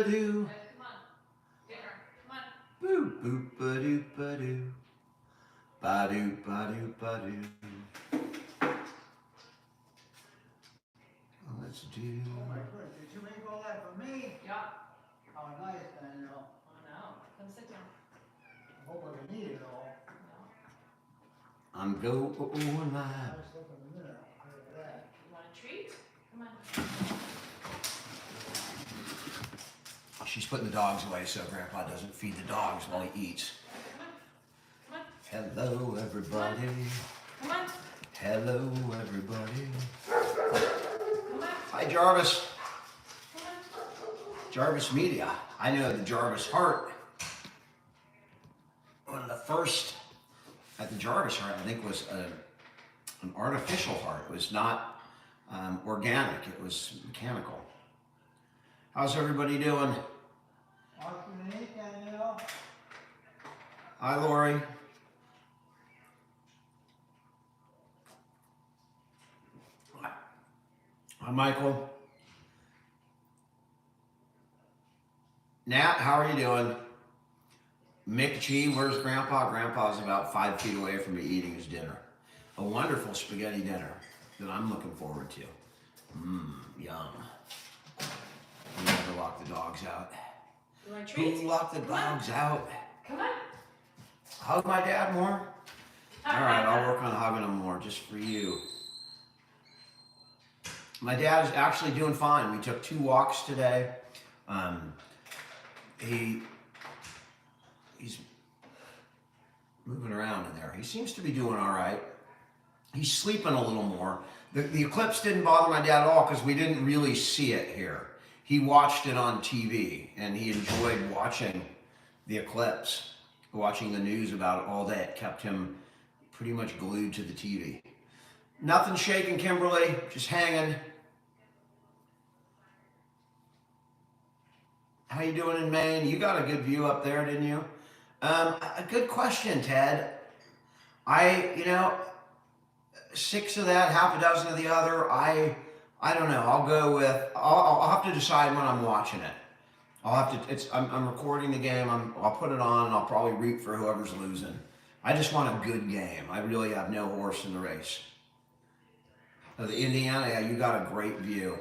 ba-doo. Come on. Get her. Come on. Boo, boop, ba-doo, ba-doo. Ba-doo, ba-doo, ba-doo. Let's do... Oh my goodness, did you make all that for me? Yeah. How nice, Danielle. Oh no. Come sit down. I hope I can eat it all. No. I'm going live. I'll just look in a minute, I'll tell you that. You want a treat? Come on. She's putting the dogs away so Grandpa doesn't feed the dogs while he eats. Come on. Hello, everybody. Come on. Hello, everybody. Come on. Hi, Jarvis. Come on. Jarvis Media. I know the Jarvis Heart. One of the first at the Jarvis Heart, I think, was an artificial heart. It was not organic. It was mechanical. How's everybody doing? Awesome to eat, Danielle. Hi, Lori. Hi, Michael. Nat, how are you doing? Mick G, where's Grandpa? Grandpa's about 5 feet away from me eating his dinner. A wonderful spaghetti dinner that I'm looking forward to. Yum. We never lock the dogs out. You want a treat? Who locked the dogs out? Come on. Hug my dad more? All right, I'll work on hugging him more just for you. My dad is actually doing fine. We took 2 walks today. He's moving around in there. He seems to be doing all right. He's sleeping a little more. The eclipse didn't bother my dad at all because we didn't really see it here. He watched it on TV and he enjoyed watching the eclipse, watching the news about it all day. It kept him pretty much glued to the TV. Nothing shaking, Kimberly, just hanging. How you doing in Maine? You got a good view up there, didn't you? A good question, Ted. 6 of that, half a dozen of the other. I don't know. I'll go with. I'll have to decide when I'm watching it. I'll have to. I'm recording the game. I'll put it on, and I'll probably root for whoever's losing. I just want a good game. I really have no horse in the race. The Indiana, yeah, you got a great view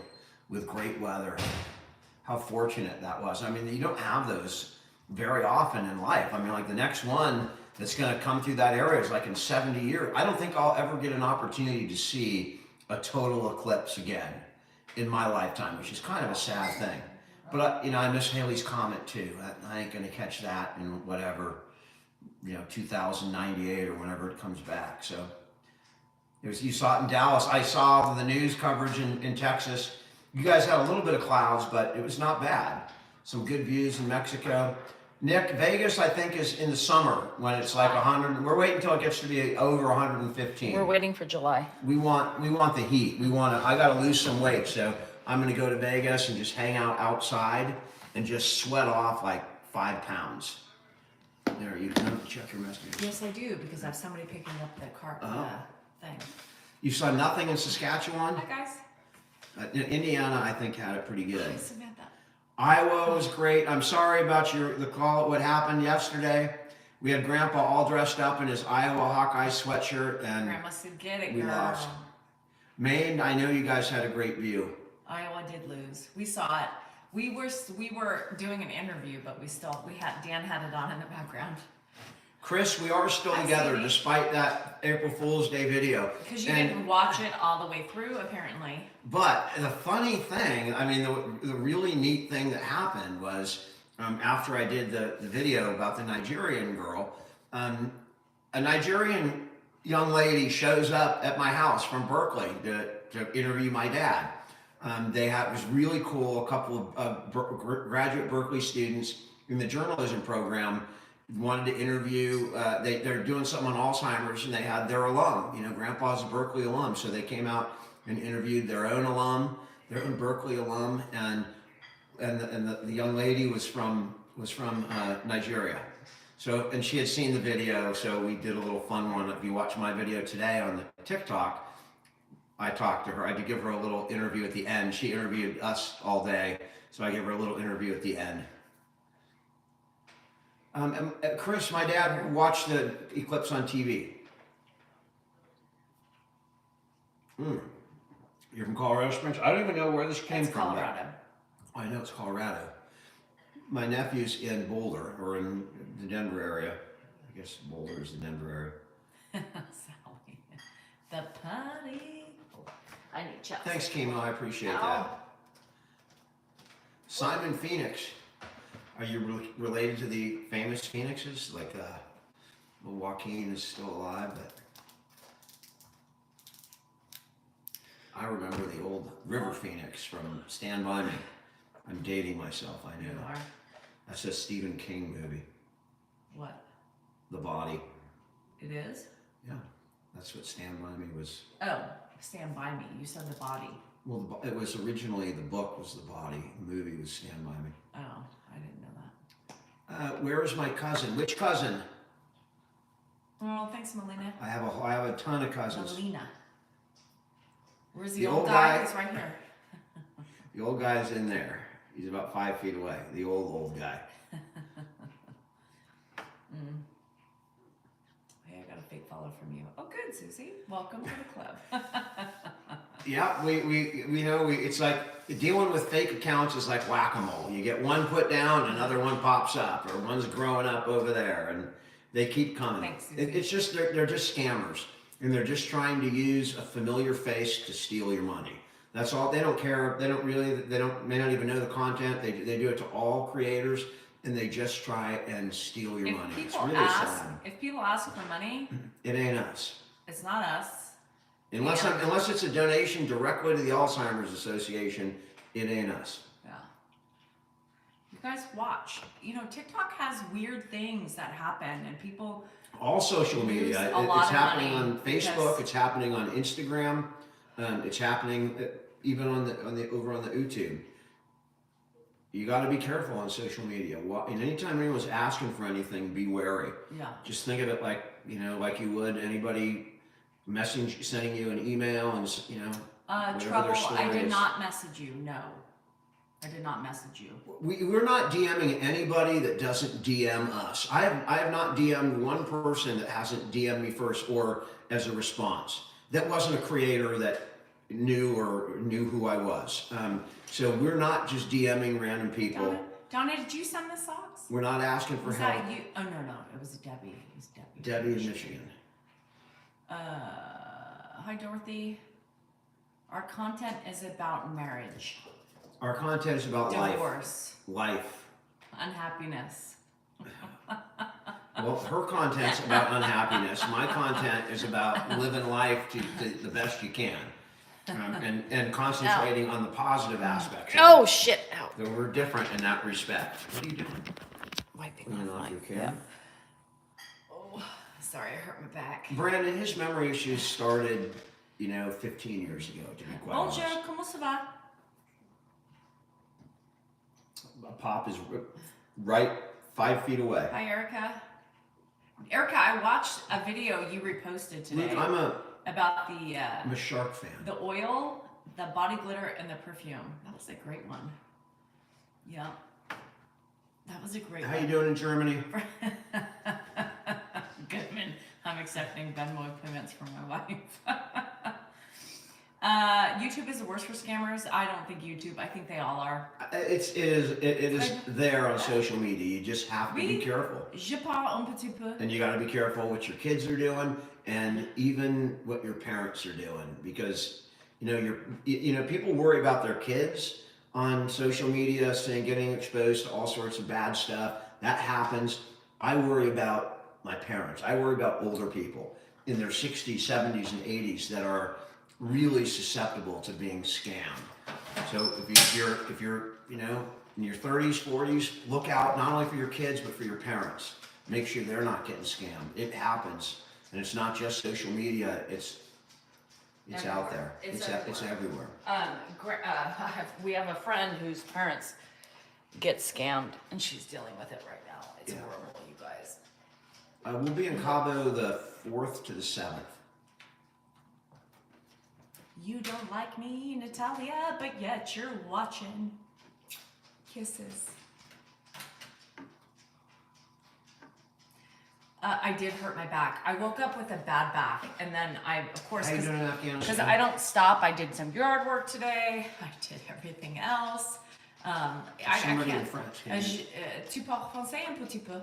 with great weather. How fortunate that was. I mean, you don't have those very often in life. I mean, like the next one that's going to come through that area is like in 70 years. I don't think I'll ever get an opportunity to see a total eclipse again in my lifetime, which is kind of a sad thing. But, I miss Halley's Comet too. I ain't going to catch that in whatever, 2098 or whenever it comes back. So you saw it in Dallas. I saw the news coverage in Texas. You guys had a little bit of clouds, but it was not bad. Some good views in Mexico. Nick, Vegas, I think, is in the summer when it's like 100. We're waiting until it gets to be over 115. We're waiting for July. We want the heat. I got to lose some weight, so I'm going to go to Vegas and just hang out outside and just sweat off like 5 pounds. There, you can check your messages. Yes, I do, because I have somebody picking up the cart thing. You saw nothing in Saskatchewan? Hi, guys. Indiana, I think, had it pretty good. Hi, Samantha. Iowa was great. I'm sorry about the call, what happened yesterday. We had Grandpa all dressed up in his Iowa Hawkeye sweatshirt, and Grandma said, get it, we girl. lost. Maine, I know you guys had a great view. Iowa did lose. We saw it. We were doing an interview, but Dan had it on in the background. Chris, we are still together despite that April Fool's Day video. Because you didn't watch it all the way through, apparently. But the funny thing, the really neat thing that happened was after I did the video about the Nigerian girl, a Nigerian young lady shows up at my house from Berkeley to interview my dad. It was really cool. A couple of graduate Berkeley students in the journalism program wanted to interview. They're doing something on Alzheimer's, and they had their alum. Grandpa's a Berkeley alum, so they came out and interviewed their own alum, their own Berkeley alum, and the young lady was from Nigeria. So, and she had seen the video, so we did a little fun one. If you watch my video today on the TikTok, I talked to her. I did give her a little interview at the end. She interviewed us all day, So I gave her a little interview at the end. Chris, my dad watched the eclipse on TV. You're from Colorado Springs? I don't even know where this came It's from. Colorado. I know it's Colorado. My nephew's in Boulder, or in the Denver area. I guess Boulder is the Denver area. Sally. The putty. I need Chelsea. Thanks, Chemo. I appreciate Ow. that. Simon Phoenix. Are you related to the famous Phoenixes? Like, well, Joaquin is still alive, but I remember the old River Phoenix from Stand By Me. I'm dating myself, I know. You are? That's a Stephen King movie. What? The Body. It is? Yeah, that's what Stand By Me was. Oh, Stand By Me. You said The Body. Well, it was originally, the book was The Body, the movie was Stand By Me. Oh, I didn't know that. Where is my cousin? Which cousin? Oh, thanks, Melina. I have a ton of cousins. Melina. Where's the The old old guy? guy? He's right here. The old guy's in there. He's about 5 feet away. The old guy. Hey, I got a fake follow from you. Oh, good, Susie. Welcome to the club. Yeah, we know it's like dealing with fake accounts is like whack-a-mole. You get one put down, another one pops up, or one's growing up over there, and they keep coming. Thanks, Susie. It's just they're just scammers, and they're just trying to use a familiar face to steal your money. That's all. They don't care. They may not even know the content. They do it to all creators, and they just try and steal your money. It's really sad. If people ask for money, It ain't us. it's not us. Unless it's a donation directly to the Alzheimer's Association, it ain't us. Yeah. You guys watch. You know, TikTok has weird things that happen, and people. All social Lose media. a lot It's of happening money on Facebook. because- It's happening on Instagram. It's happening even on the over on the YouTube. You got to be careful on social media. And anytime anyone's asking for anything, be wary. Yeah. Just think of it like like you would anybody sending you an email and whatever Trouble. their story I did is. not message you. No. I did not message you. We're not DMing anybody that doesn't DM us. I have not DM'd one person that hasn't DM'd me first or as a response. That wasn't a creator that knew who I was. So we're not just DMing random people. Donna, did you send the socks? We're not asking for Was help. that you? Oh, no. It was Debbie. It was Debbie. Debbie in Michigan. Hi, Dorothy. Our content is about marriage, Our content is about divorce, life. unhappiness. Well, her content's about unhappiness. My content is about living life to the best you can, and concentrating on the positive aspects. Oh, shit. Ow. So we're different in that respect. What are you doing? Wiping Cleaning off off my- your camera? Oh, sorry, I hurt my back. Brandon, his memory issues started, 15 years ago, to be quite Bonjour, honest. comment ça va? Pop is right 5 feet away. Hi, Erica. Erica, I watched a video you reposted today Luke, I'm about the a shark fan. the oil, the body glitter, and the perfume. That was a great one. Yeah. That was a great How one. you doing in Germany? Goodman. I'm accepting Venmo payments from my wife. YouTube is the worst for scammers. I don't think YouTube. I think they all are. It is there on social media. You just have to be careful. Je parle un petit peu. And you got to be careful what your kids are doing, and even what your parents are doing, because people worry about their kids on social media, getting exposed to all sorts of bad stuff. That happens. I worry about my parents. I worry about older people in their 60s, 70s, and 80s that are really susceptible to being scammed. So if you're in your 30s, 40s, look out not only for your kids but for your parents. Make sure they're not getting scammed. It happens, and it's not just social media. It's out there. It's It's everywhere. We have a friend whose parents get scammed, and she's dealing with it right now. It's horrible, you guys. We'll be in Cabo the 4th to the 7th. You don't like me, Natalia, but yet you're watching. Kisses. I did hurt my back. I woke up with a bad back, and then I, of course, How you doing in Afghanistan? because I don't stop. I did some yard work today. I did everything else. I Somebody in can't. French. Can you- Tu parles français un petit peu?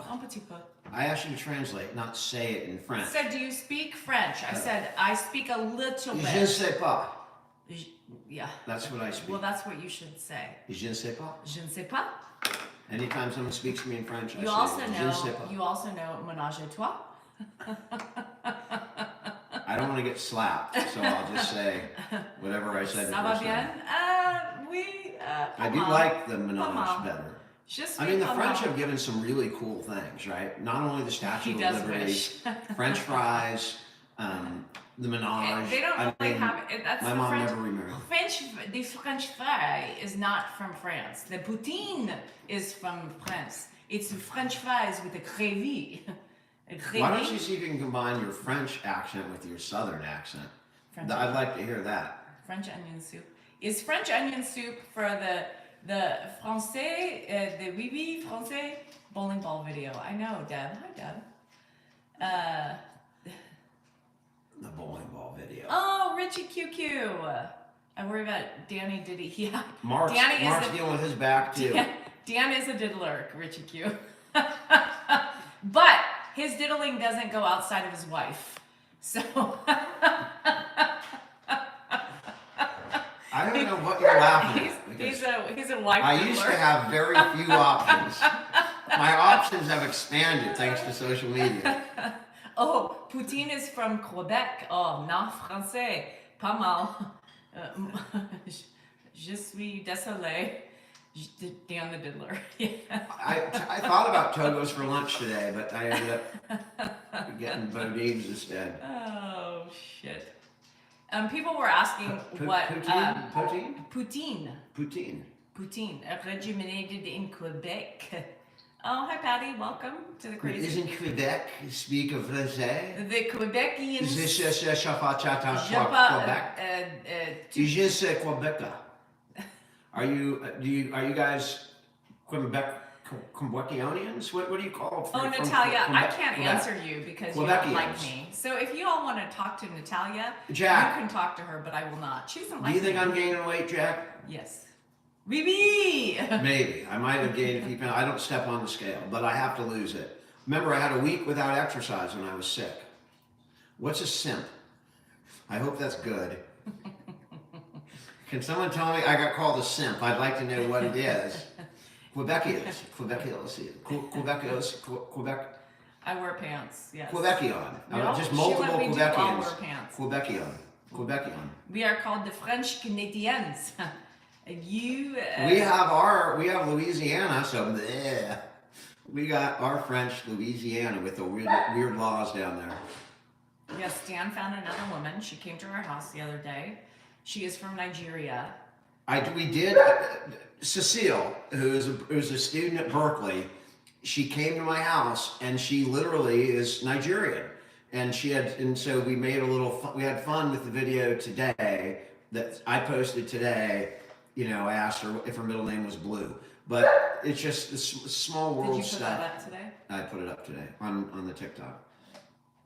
Un petit peu. I asked you to translate, not say it in I French. said, do you speak French? I said, I speak a little Je ne bit. sais pas. Yeah. That's what I speak. Well, that's what you should say. Je ne sais pas. Je ne sais pas. Anytime someone speaks to me in French, I You say also je ne know. sais pas. You also know ménage à trois. I don't want to get slapped, so I'll just say whatever I said the Ça va first bien? time. Oui. I do like the menage better. Je suis I mean, the pas French mal. have given some really cool things, right? Not only the Statue He of does Liberty, wish. French fries, the menage. They don't I really mean, have it. That's my the mom French. never remarried. The French fry is not from France. The poutine is from France. It's French fries with a gravy. A gravy. Why don't you see if you can combine your French accent with your Southern accent? French, I'd like to hear that. French onion soup. Is French onion soup for the français, the oui oui français bowling ball video? I know, Deb. Hi, Deb. The bowling ball video. Oh, Richie QQ. I worry about Danny Diddy. Yeah. Mark's dealing with his back too. Dan is a diddler, Richie Q. But his diddling doesn't go outside of his wife. So I don't know what you're laughing at. he's a wife I diddler. used to have very few options. My options have expanded thanks to social media. Oh, poutine is from Quebec. Oh, non français. Pas mal. Je suis désolé. Dan the diddler. Yeah. I thought about Togos for lunch today, but I ended up getting Bodines instead. Oh shit. People were asking what Poutine? poutine. Poutine. Poutine, originated in Quebec. Oh, hi Patty, welcome to the crazy. Isn't Quebec speak of Francais? The Quebecians. Je sais Quebeca. Are you guys Quebecianians? What do you call? Oh, from Natalia, I Quebec? can't Quebec. answer you because you don't like Quebecians. me. So if you all want to talk to Natalia, Jack. you can talk to her, but I will not. She doesn't like Do you think me. I'm gaining weight, Jack? Yes. Bibi! Maybe. I might have gained a few pounds. I don't step on the scale, but I have to lose it. Remember, I had a week without exercise when I was sick. What's a simp? I hope that's good. Can someone tell me I got called a simp? I'd like to know what it is. Quebecians. Quebec. I wear pants, yes. Quebecian. No, Just she multiple let me do all Quebecians. wear pants. Quebecian. We are called the French Canadians. You. We have Louisiana, so bleh. We got our French Louisiana with the weird laws down there. Yes, Dan found another woman. She came to our house the other day. She is from Nigeria. We did. Cecile, who's a student at Berkeley, she came to my house and she literally is Nigerian. And so we made we had fun with the video today that I posted today. You know, I asked her if her middle name was Blue, but it's just this small world Did you put stuff. that up today? I put it up today on the TikTok.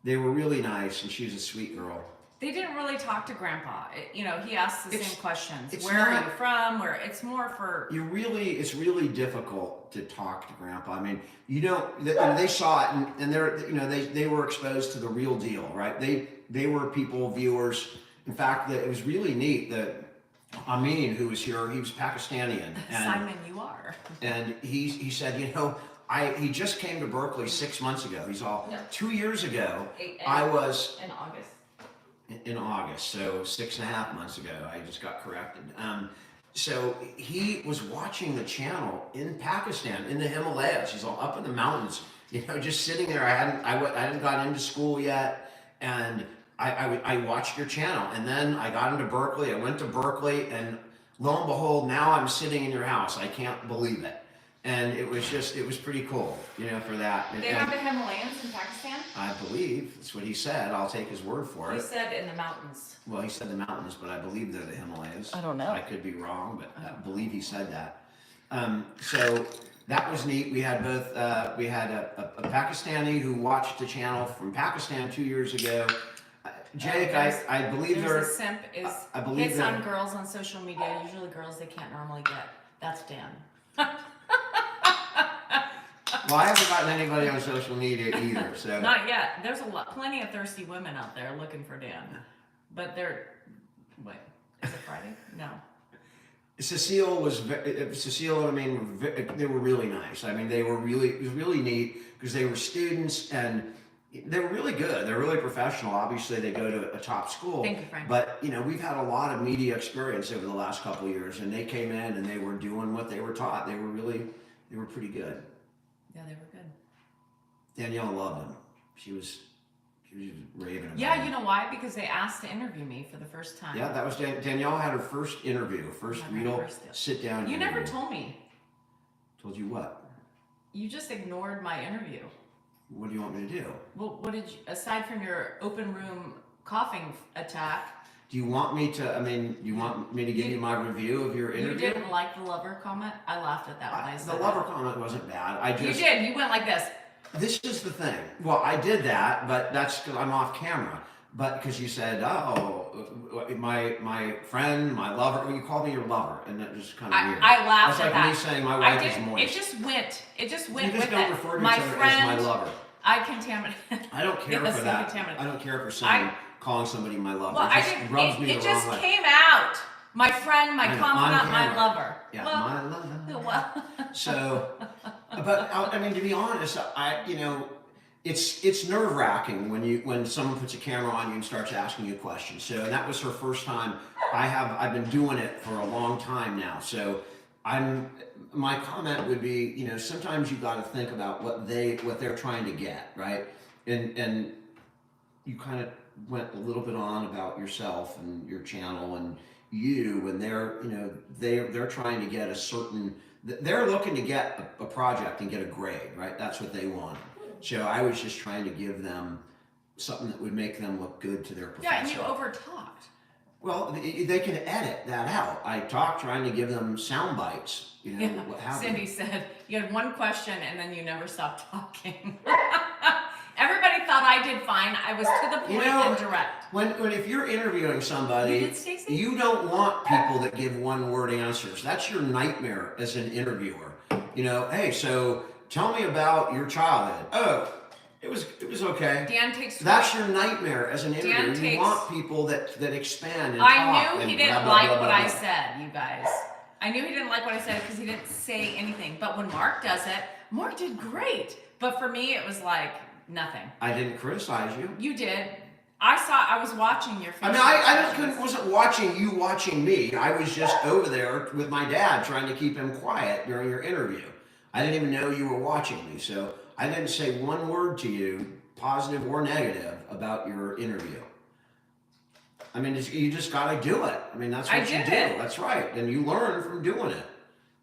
They were really nice, and she's a sweet girl. They didn't really talk to Grandpa. He asked the same questions. it's Where are not- you from? Where it's more for. It's really difficult to talk to Grandpa. I mean, they saw it, and they were exposed to the real deal, right? They were viewers. In fact, it was really neat that Amin, who was here, he was Pakistani, and Simon, you are. and he said, he just came to Berkeley 6 months ago. He's all No. 2 years ago. In I was August. in August, so 6.5 months ago. I just got corrected. So he was watching the channel in Pakistan, in the Himalayas. He's all up in the mountains, just sitting there. I hadn't gotten into school yet, and I watched your channel, and then I got into Berkeley. I went to Berkeley, and lo and behold, now I'm sitting in your house. I can't believe it. And it was pretty cool, for that. They have the Himalayas in Pakistan? I believe that's what he said. I'll take his word for He it. said in the mountains. Well, he said the mountains, but I believe they're the Himalayas. I don't know. I could be wrong, but I believe he said that. So that was neat. We had both, we had a Pakistani who watched the channel from Pakistan 2 years ago. Jake, I believe there's they're, a simp is I believe hits they're- on girls on social media, usually girls they can't normally get. That's Dan. well, I haven't gotten anybody on social media either, so. Not yet. There's plenty of thirsty women out there looking for Dan. But wait, is it Friday? No. Cecile, I mean, they were really nice. I mean, it was really neat because they were students and they were really good. They're really professional. Obviously, they go to a top school. Thank you, Frank. But, we've had a lot of media experience over the last couple of years and they came in and they were doing what they were taught. They were pretty good. Yeah, they were good. Danielle loved them. She was raving about Yeah, them. you know why? Because they asked to interview me for the first time. Yeah, that was Danielle had her first interview, real first deal. sit down. You never interview. told me. Told you what? You just ignored my interview. What do you want me to do? Well, what did you, aside from your open room coughing attack, Do you want me to? You want me to give you my review of your you interview? didn't like the lover comment? I laughed at that when I The said lover that. comment wasn't bad. You did. You went like this. This is the thing. Well, I did that, but that's because I'm off camera. But because you said, my friend, my lover, well, you called me your lover, and that was kind of weird. I laughed That's at like that. me saying my I wife didn't. is moist. It just went. It just You went just with don't it. refer to My each other friend, as my lover. I contaminated. I don't care Yes, for you that. contaminated. I don't care for saying calling somebody my lover. Well, it just rubs me It the just wrong way. came out. My friend, my I know, confidant, on my camera. lover. Yeah, Well, my lover. well. So, but to be honest, it's nerve wracking when someone puts a camera on you and starts asking you questions. So that was her first time. I've been doing it for a long time now. So my comment would be, sometimes you got to think about what they're trying to get, right? And you kind of went a little bit on about yourself and your channel and they're trying to get they're looking to get a project and get a grade, right? That's what they want. So I was just trying to give them something that would make them look good to their professor. Yeah, and you overtalked. Well, they can edit that out. I talked trying to give them sound bites, what have you. Cindy said you had one question and then you never stopped talking. Everybody thought I did fine. I was to the point and direct. If you're interviewing somebody, You did, Stacey? you don't want people that give one-word answers. That's your nightmare as an interviewer. Hey, so tell me about your childhood. Oh, it was okay. Dan takes. That's your nightmare as an interviewer. You want people that expand and talk. I knew he didn't blah, blah, like blah, what blah, I blah. said, you guys. I knew he didn't like what I said because he didn't say anything. But when Mark does it, Mark did great. But for me, it was like nothing. I didn't criticize you. You did. I was watching your face. I wasn't watching you watching me. I was just over there with my dad trying to keep him quiet during your interview. I didn't even know you were watching me, so I didn't say one word to you, positive or negative, about your interview. You just got to do it. That's what you do. That's right, and you learn from doing it.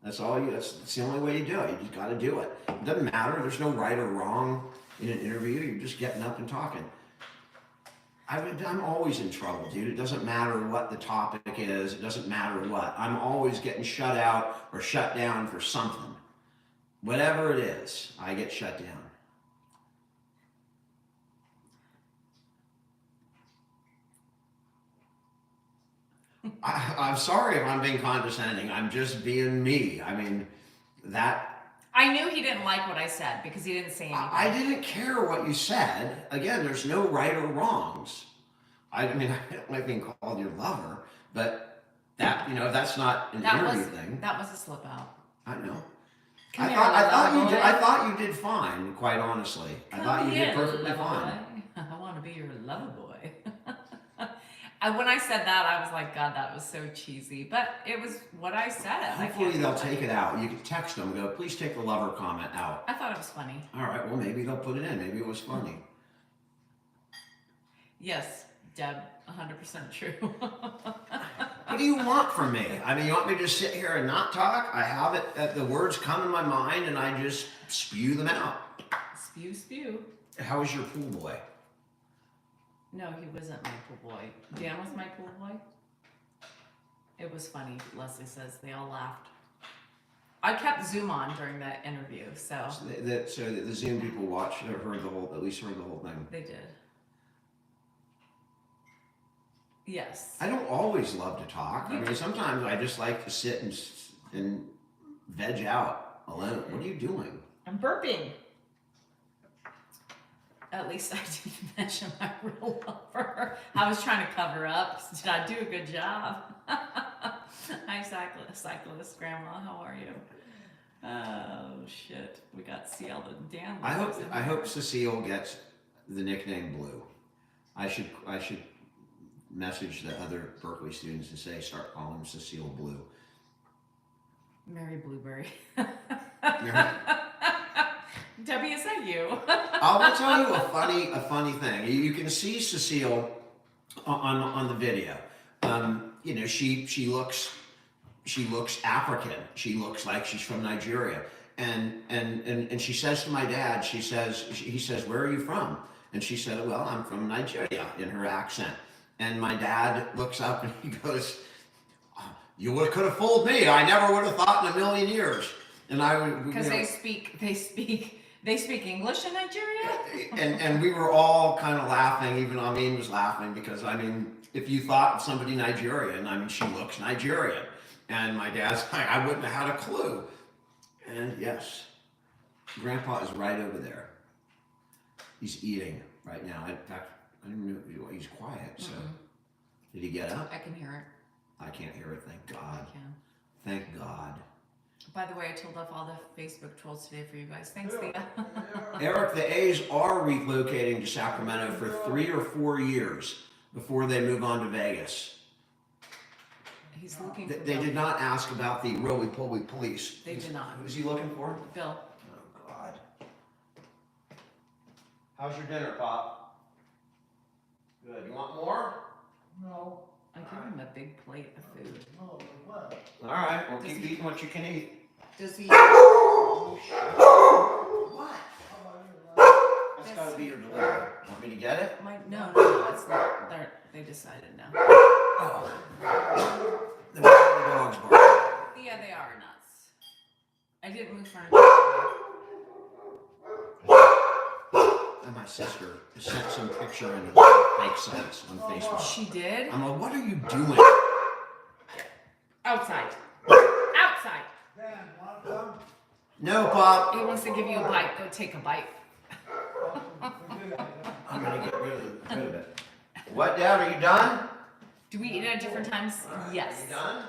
That's the only way you do it. You just got to do it. It doesn't matter. There's no right or wrong in an interview. You're just getting up and talking. I'm always in trouble, dude. It doesn't matter what the topic is. It doesn't matter what. I'm always getting shut out or shut down for something. Whatever it is, I get shut down. I'm sorry if I'm being condescending. I'm just being me. I knew he didn't like what I said because he didn't say anything. I didn't care what you said. Again, there's no right or wrongs. I don't like being called your lover, but that's not an interview thing. That was a slip out. I know. Come here, I thought you did fine, quite honestly. I thought you did perfectly fine. I want to be your lover boy. When I said that, I was like, God, that was so cheesy. But it was what I said. Hopefully they'll take it out. You can text them and go, please take the lover comment out. I thought it was funny. All right, well, maybe they'll put it in. Maybe it was funny. Yes, Deb, 100% true. What do you want from me? You want me to sit here and not talk? I have it, the words come in my mind and I just spew them out. Spew, spew. How was your pool boy? No, he wasn't my pool boy. Dan was my pool boy. It was funny. Leslie says they all laughed. I kept Zoom on during that interview, so So the Zoom people watched or heard at least heard the whole thing. they did. Yes. I don't always love to talk. I mean, sometimes I just like to sit and veg out alone. What are you doing? I'm burping. At least I didn't mention my real love for her. I was trying to cover up. Did I do a good job? Hi, cyclist grandma. How are you? Oh shit! We got CL and Dan. I hope Cecile gets the nickname Blue. I should message the other Berkeley students and say start calling him Cecile Blue. Mary Blueberry. Yeah. Debbie, is that you? I'll tell you a funny thing. You can see Cecile on the video. You know, she looks African. She looks like she's from Nigeria. And she says to my dad, he says, where are you from? And she said, well, I'm from Nigeria, in her accent. And my dad looks up and he goes, you could have fooled me. I never would have thought in a million years. And I would, because they speak English in Nigeria. and we were all kind of laughing. Even Amin was laughing because I mean, if you thought of somebody Nigerian, I mean, she looks Nigerian. And my dad's like, I wouldn't have had a clue. And yes, Grandpa is right over there. He's eating right now. In fact, I don't know. He's quiet. So, did he get up? I can hear it. I can't hear it. Thank God. I can. Thank God. By the way, I told off all the Facebook trolls today for you guys. Thanks, Thea. Eric, the A's are relocating to Sacramento for 3 or 4 years before they move on to Vegas. He's looking for They Bill. did not ask about the roly-poly police. They did not. Who's he looking for? Bill. Oh, God. How's your dinner, Pop? Good. You want more? No, I give him a big plate of food. no, what? All right. Well, keep eating what you can eat. Does he? What? How about you? That's got to be your delivery. Want me to get it? No, that's not. They decided no. Oh. The dogs bark. Yeah, they are nuts. I didn't move furniture. And my sister sent some picture in fake sites on Facebook. She did? I'm like, what are you doing? Outside. Outside. Dan, want some? No, Pop. He wants to give you a bite. Go take a bite. I'm gonna get rid of it. What, Dad? Are you done? Do we eat at different times? Yes. Are you done?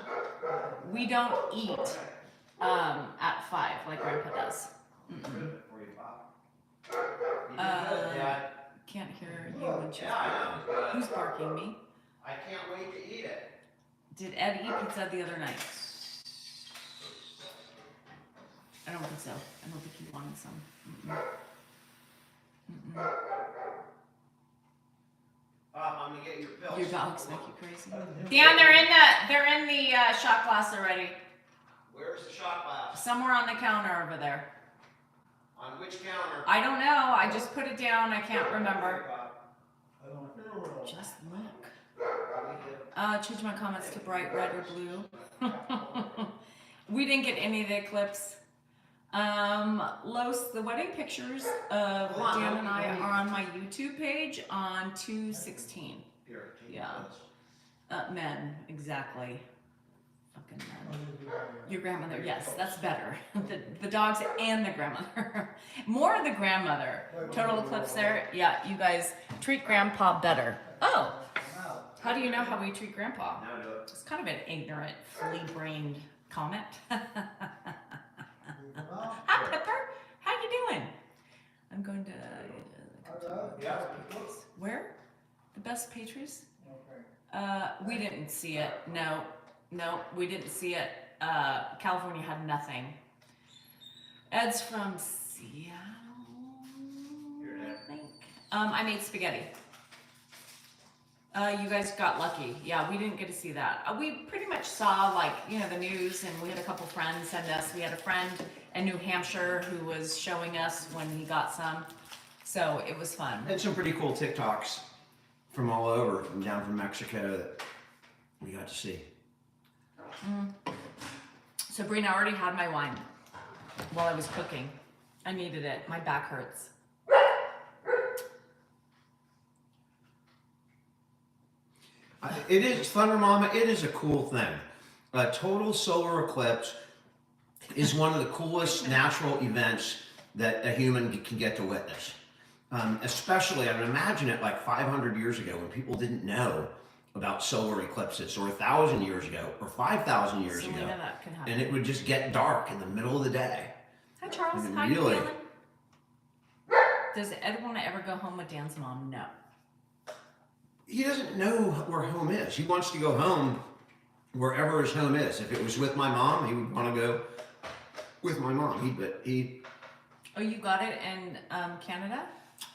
We don't eat at 5 like Grandpa does. Good for you, Pop. You did good, Dad. Can't hear you when she's Yeah, I barking. know. Who's barking? Me? I can't wait to eat it. Did Ed eat pizza the other night? I don't think so. I don't think he wanted some. I'm gonna get your pills. Your dogs make you crazy. Dan, they're in the shot glass already. Where's the shot glass? Somewhere on the counter over there. On which counter? I don't know. I just put it down. I can't remember. I don't hear well. Just look. Change my comments to bright red or blue. We didn't get any of the clips. Los, the wedding pictures of Dan and I are on my YouTube page on 2/16. Here, take Yeah. this. Men, exactly. Fucking men. Your grandmother, yes, that's better. The dogs and the grandmother. More of the grandmother. Total eclipse there. Yeah, you guys treat grandpa better. Oh, how do you know how we treat grandpa? Now do it. It's kind of an ignorant, flea-brained comment. Hi, Pepper. How you doing? I'm going to. Yeah. Where? The best pastries? Okay. We didn't see it. No, we didn't see it. California had nothing. Ed's from Seattle, I think. I made spaghetti. You guys got lucky. Yeah, we didn't get to see that. We pretty much saw, like, the news, and we had a couple friends send us. We had a friend in New Hampshire who was showing us when he got some. So it was fun. Had some pretty cool TikToks from all over, from down from Mexico that we got to see. Sabrina, I already had my wine while I was cooking. I needed it. My back hurts. It is, Thunder Mama, it is a cool thing. A total solar eclipse is one of the coolest natural events that a human can get to witness. Especially, I would imagine it like 500 years ago when people didn't know about solar eclipses, or 1,000 years ago, or 5,000 years Selena, ago. that can happen. And it would just get dark in the middle of the day. Hi, Charles. I mean, How you really. feeling? Does Ed want to ever go home with Dan's mom? No. He doesn't know where home is. He wants to go home wherever his home is. If it was with my mom, he would want to go with my mom. Oh, you got it in Canada?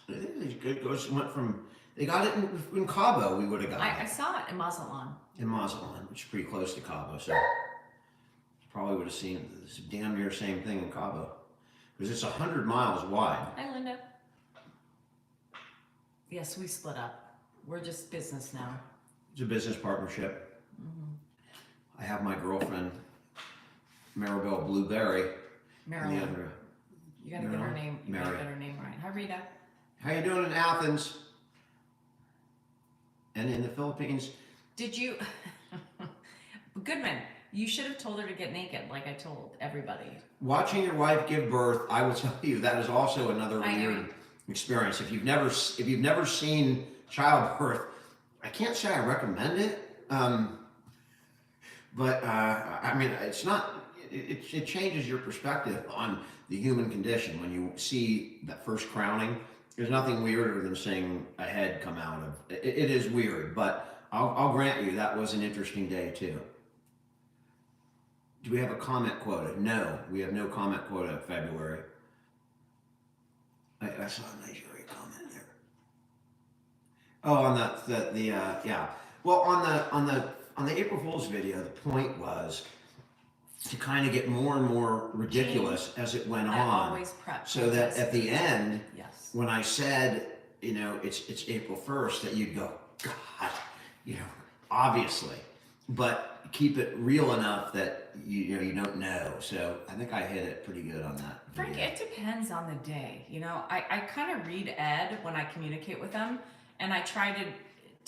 Went from, they got it in Cabo, we would have got I it. saw it in Mazatlan. In Mazatlan, which is pretty close to Cabo, so probably would have seen this damn near same thing in Cabo. Because it's 100 miles wide. Hi, Linda. Yes, we split up. We're just business now. It's a business partnership. I have my girlfriend, Maribel Blueberry. And Marilyn. the other, You gotta get her name. You gotta Mary. get her name right. Hi, Rita. how you doing in Athens? And in the Philippines? Did you? Goodman, you should have told her to get naked, like I told everybody. Watching your wife give birth, I will tell you, that is also another I know. weird experience. If you've never seen childbirth, I can't say I recommend it. But I mean, it's not. It changes your perspective on the human condition when you see that first crowning. There's nothing weirder than seeing a head come out of. It is weird, but I'll grant you that was an interesting day too. Do we have a comment quota? No, we have no comment quota in February. I saw a Nigeria comment there. Oh, on yeah. Well, on the April Fool's video, the point was to kind of get more and more ridiculous as it went I on, always prep. so that at the end, Yes. when I said, it's April 1st, that you'd go, God, obviously, but keep it real enough that you don't know. So I think I hit it pretty good on that Frank, video. it depends on the day. I kind of read Ed when I communicate with him, and I try to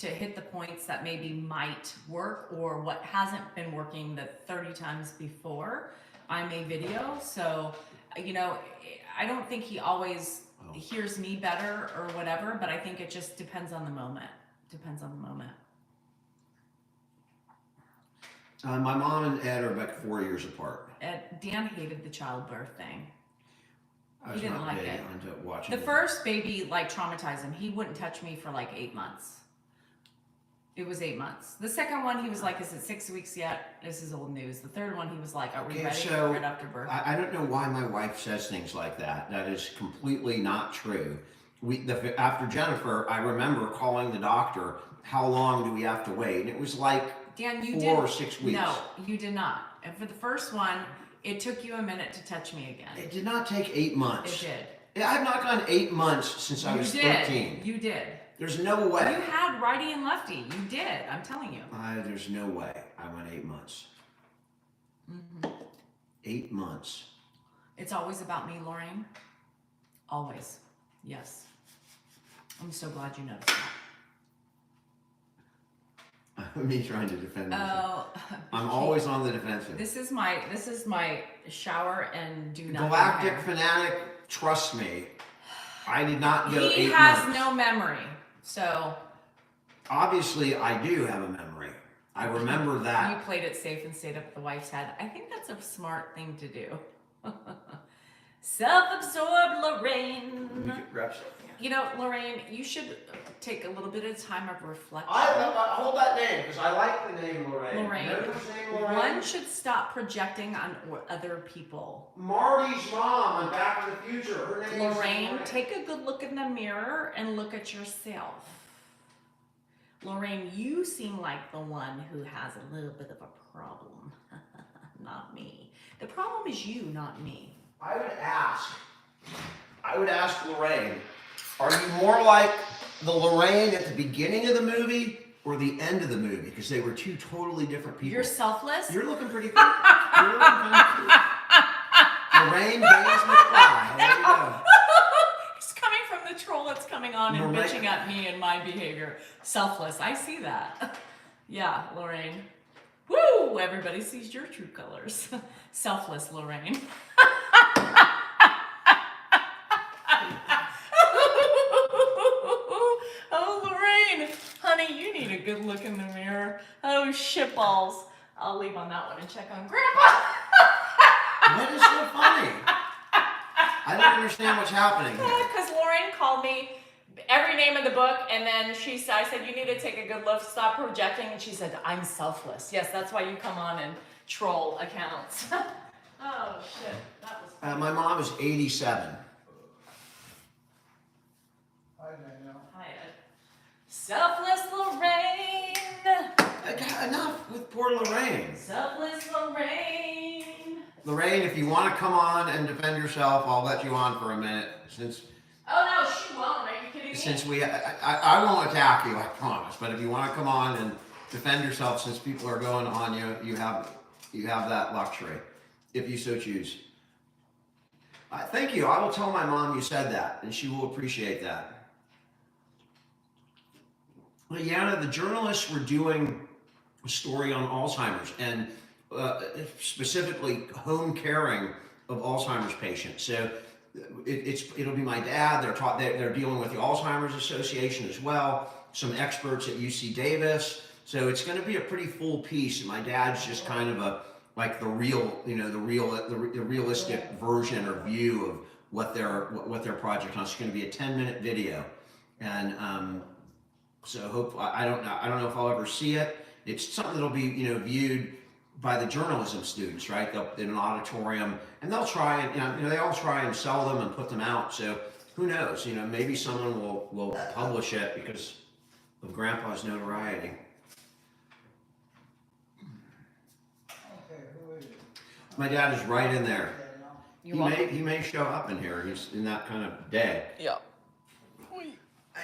hit the points that maybe might work or what hasn't been working the 30 times before I made video. So, I don't think he always hears me better or whatever, but I think it just depends on the moment. My mom and Ed are about 4 years apart. Dan hated the childbirth thing. I was He didn't not like big it. onto watching The it. first baby traumatized him. He wouldn't touch me for 8 months. It was 8 months. The second one, he was like, is it 6 weeks yet? This is old news. The third one, he was like, are we Okay, ready? so Right after birth. I don't know why my wife says things like that. That is completely not true. After Jennifer, I remember calling the doctor, how long do we have to wait? And it was like Dan, you 4 did. or 6 weeks. No, you did not. And for the first one, it took you a minute to touch me again. It did not take 8 months. It did. Yeah, I've not gone 8 months since I was 13. You did. There's no way. You had righty and lefty. You did. I'm telling you. There's no way I went 8 months. 8 months. It's always about me, Lorraine. Always. Yes. I'm so glad you noticed that. Me trying to defend myself. Oh, I'm always on the defensive. This is my shower and do nothing Galactic hair. fanatic, trust me. I did not go 8 He months. has no memory, so Obviously, I do have a memory. I remember you that. played it safe and stayed up at the wife's head. I think that's a smart thing to do. Self-absorbed Lorraine. We could grab something. Lorraine, you should take a little bit of time of reflection. Hold that name because I like the name Lorraine. Lorraine. You know this name, Lorraine? One should stop projecting on other people. Marty's mom on Back to the Future. Her name is Lorraine, take a good look in the mirror and look at yourself. Lorraine, you seem like the one who has a little bit of a problem. Not me. The problem is you, not me. I would ask Lorraine, are you more like the Lorraine at the beginning of the movie or the end of the movie because they were two totally different people. You're selfless? You're looking pretty good. You're looking kind of cute. Lorraine Baines McFly. There you go. It's coming from the troll that's coming on and Lorraine- bitching at me and my behavior. Selfless. I see that. Yeah, Lorraine. Woo! Everybody sees your true colors. Selfless, Lorraine. Oh, Lorraine. Honey, you need a good look in the mirror. Oh, shitballs. I'll leave on that one and check on Grandpa. What is so funny? I don't understand what's happening here. Because Lauren called me every name in the book, and then I said, you need to take a good look, stop projecting, and she said, I'm selfless. Yes, that's why you come on and troll accounts. Oh, shit. That was My mom is 87. Hi, Danielle. Hi, Ed. Selfless Lorraine. Enough with poor Lorraine. Selfless Lorraine. Lorraine, if you want to come on and defend yourself, I'll let you on for a minute. Oh, no, she won't. Are you kidding me? Since I won't attack you, I promise. But if you want to come on and defend yourself, since people are going on you have that luxury, if you so choose. Thank you. I will tell my mom you said that, and she will appreciate that. Yana, the journalists were doing a story on Alzheimer's and specifically home caring of Alzheimer's patients. So it'll be my dad. They're dealing with the Alzheimer's Association as well. Some experts at UC Davis. So it's going to be a pretty full piece. And my dad's just kind of the realistic version or view of what their project is. It's going to be a 10-minute video, and so I don't know if I'll ever see it. It's something that'll be viewed by the journalism students, right? They'll in an auditorium, and they'll try and they all try and sell them and put them out. So who knows? Maybe someone will publish it because of Grandpa's notoriety. Okay, who is it? My dad is right in there. Danielle. He may show up in here. He's in that kind of day. Yeah.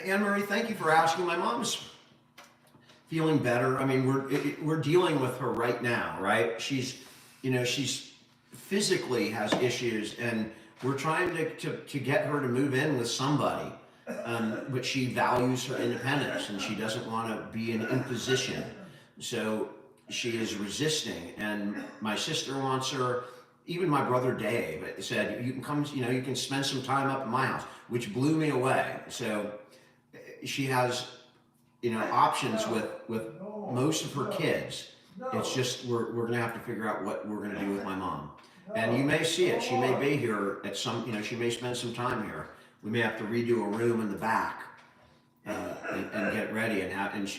Anne Marie, thank you for asking. My mom's feeling better. I mean, we're dealing with her right now, right? She's physically has issues, and we're trying to get her to move in with somebody. But she values her independence, and she doesn't want to be an imposition. So she is resisting, and my sister wants her. Even my brother Dave said, you can come, you can spend some time up at my house, which blew me away. So she has, options with most of her kids. It's just, we're going to have to figure out what we're going to do with my mom. And you may see it. She may be here at some, she may spend some time here. We may have to redo a room in the back and get ready and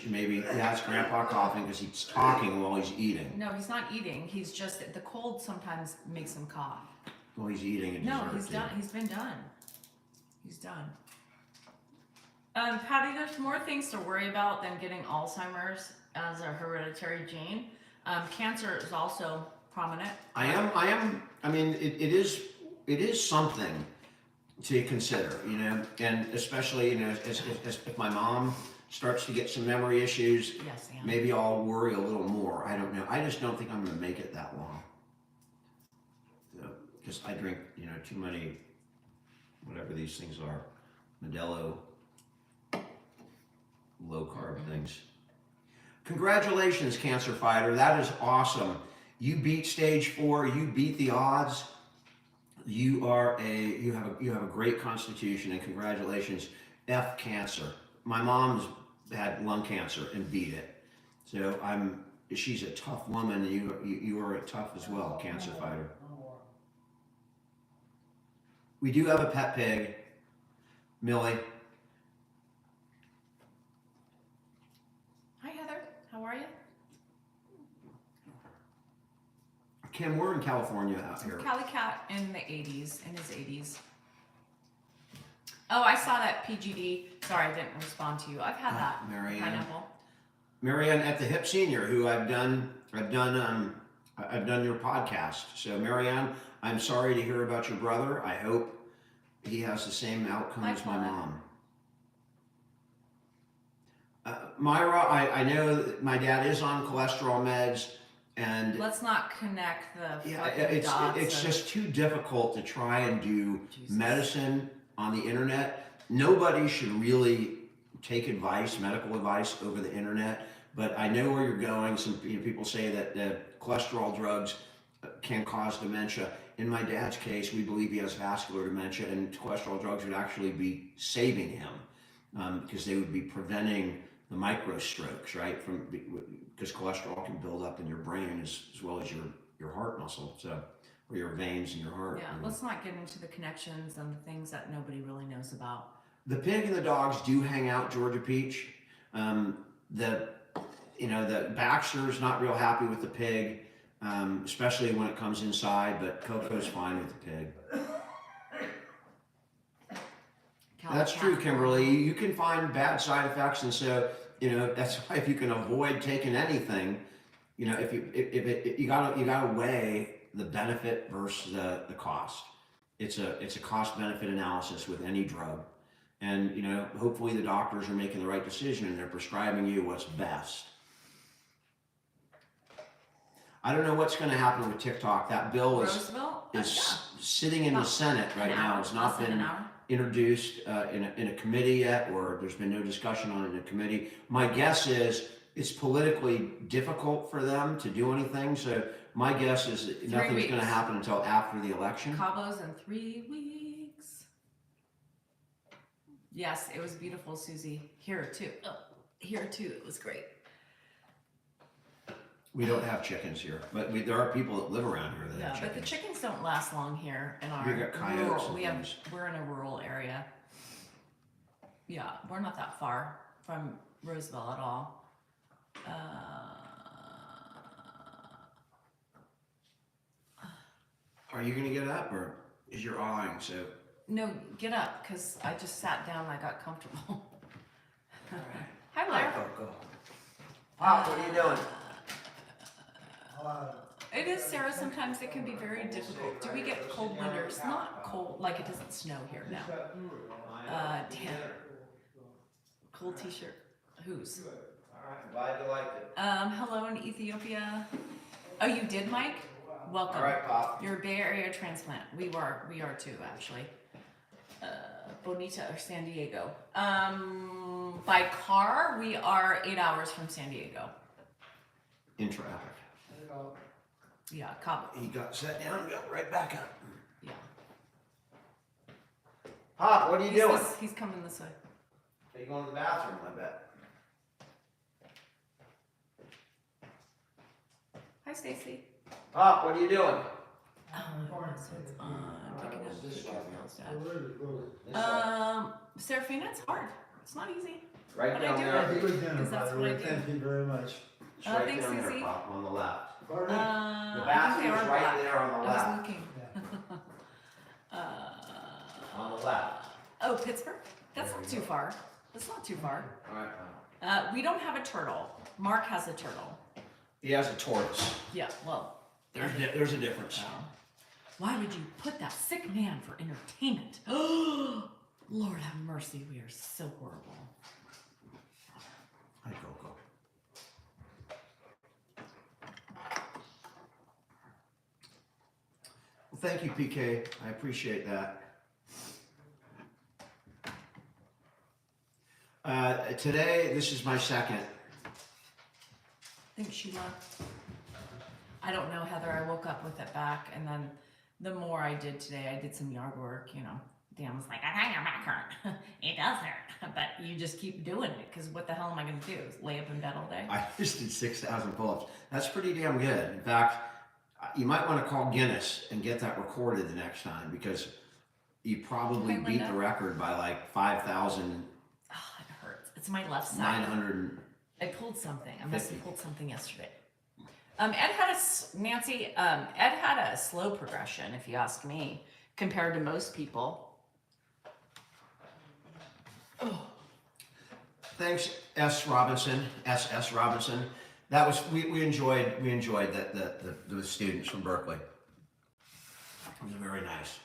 maybe ask Grandpa coughing because he's talking while he's eating. No, he's not eating. He's just, the cold sometimes makes him cough. Well, he's eating a No, dessert he's too. done. He's been done. He's done. Patty, there's more things to worry about than getting Alzheimer's as a hereditary gene. Cancer is also prominent. I mean, it is something to consider, and especially, as if my mom starts to get some memory issues, Yes, Anne. maybe I'll worry a little more. I don't know. I just don't think I'm going to make it that long. Because I drink, too many, whatever these things are, Modelo, low carb things. Congratulations, cancer fighter. That is awesome. You beat stage 4. You beat the odds. You have a great constitution, and congratulations. F cancer. My mom's had lung cancer and beat it. So she's a tough woman, and you are tough as well, cancer fighter. We do have a pet pig, Millie. Hi, Heather. How are you? Kim, we're in California out here. Cali Cat in the 80s, in his 80s. Oh, I saw that PGD. Sorry, I didn't respond to you. I've had that. Marianne. Pineapple. Marianne at the Hip Senior, who I've done your podcast. So Marianne, I'm sorry to hear about your brother. I hope he has the same outcome as my mom. Myra, I know that my dad is on cholesterol meds, and Let's not connect the yeah, fucking dots. it's just too difficult to try and do Jesus. medicine on the internet. Nobody should really take advice, medical advice, over the internet. But I know where you're going. Some people say that cholesterol drugs can cause dementia. In my dad's case, we believe he has vascular dementia, and cholesterol drugs would actually be saving him because they would be preventing the micro strokes, right? Because cholesterol can build up in your brain as well as your heart muscle, so or your veins in your heart. Yeah, let's not get into the connections and the things that nobody really knows about. The pig and the dogs do hang out, Georgia Peach. The Baxter's not real happy with the pig, especially when it comes inside. But Coco's fine with the pig. That's true, Kimberly. You can find bad side effects, and so that's why if you can avoid taking anything, if you gotta weigh the benefit versus the cost. It's a cost benefit analysis with any drug. And hopefully the doctors are making the right decision and they're prescribing you what's best. I don't know what's going to happen with TikTok. That bill is sitting in the Senate right now. It's not been introduced in a committee yet, or there's been no discussion on it in a committee. My guess is it's politically difficult for them to do anything. So my guess is that nothing's going to happen until after the election. Cabo's in 3 weeks. Yes, it was beautiful, Susie. Here too. Here too, it was great. We don't have chickens here, but there are people that live around here that have chickens. But the chickens don't last long here in our We got coyotes rural. We're in a rural area. Yeah, we're not that far from Roseville at all. Are you gonna get up, or is your awing so? No, get up, because I just sat down and I got comfortable. All right. Hi, Blair. Hi, Coco. Pop, what are you doing? It is, Sarah. Sometimes it can be very difficult. Do we get cold winters? Not cold, like it doesn't snow here now. Damn. Cold t-shirt. Whose? All right, glad you liked it. Hello in Ethiopia. Oh, you did, Mike? Welcome. All right, Pop. You're a Bay Area transplant. We are too, actually. Bonita or San Diego. By car, we are 8 hours from San Diego. In traffic. Yeah, Cabo. He got sat down and got right back up. Yeah. Pop, what are you doing? He's coming this way. Are you going to the bathroom, I bet? Hi, Stacy. Pop, what are you doing? Serafina, it's hard. It's not easy. Right But down I do there. it. Good dinner, Because by that's the what I way. do. Thank you very much. It's right Thanks, down there, Susie. Pop, on the left. Pardon? The I bathroom think they is are right black. there on the I left. was looking. On the left. Oh, Pittsburgh? That's not too far. That's not too far. All right, Pop. We don't have a turtle. Mark has a turtle. He has a tortoise. Yeah, well. There's a difference. Why would you put that sick man for entertainment? Lord have mercy, we are so horrible. Hi, Coco. Well, thank you, PK. I appreciate that. Today, this is my second. Thanks, Sheila. I don't know, Heather. I woke up with it back, and then the more I did today, I did some yard work, Dan was like, I think your back hurt. It does hurt. But you just keep doing it, because what the hell am I going to do? Lay up in bed all day? I just did 6,000 pull-ups. That's pretty damn good. In fact, you might want to call Guinness and get that recorded the next time, because you probably Hi, beat Linda. the record by like 5,900. Oh, it hurts. It's my left side. I pulled something. I must have 50. pulled something yesterday. Ed had Ed had a slow progression, if you ask me, compared to most people. Oh. Thanks, S. Robinson. That was we enjoyed the students from Berkeley. It was very nice.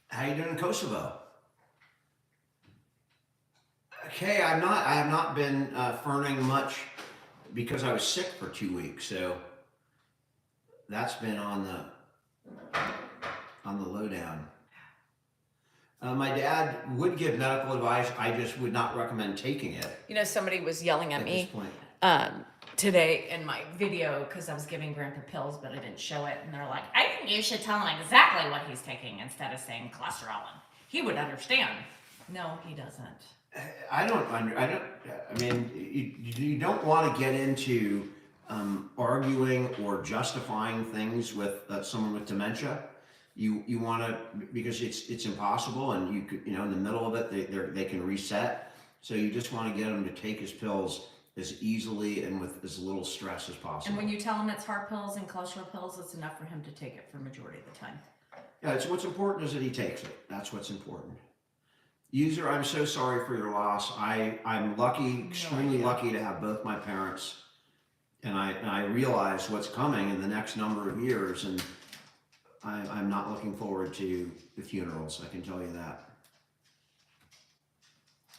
How you doing in Kosovo? okay. I have not been ferning much because I was sick for 2 weeks. So that's been on the lowdown. My dad would give medical advice. I just would not recommend taking it You know, somebody was yelling at at me this point. today in my video because I was giving Grandpa pills, but I didn't show it. And they're like, I think you should tell him exactly what he's taking instead of saying cholesterol. And he would understand. No, he doesn't. I mean, you don't want to get into arguing or justifying things with someone with dementia. You want to, because it's impossible, and you could, in the middle of it they can reset. So you just want to get them to take his pills as easily and with as little stress as possible. And when you tell him it's heart pills and cholesterol pills, it's enough for him to take it for majority of the time. Yeah, it's what's important is that he takes it. That's what's important. User, I'm so sorry for your loss. I'm lucky, extremely lucky to have both my parents, and I realize what's coming in the next number of years, and I'm not looking forward to the funerals. I can tell you that.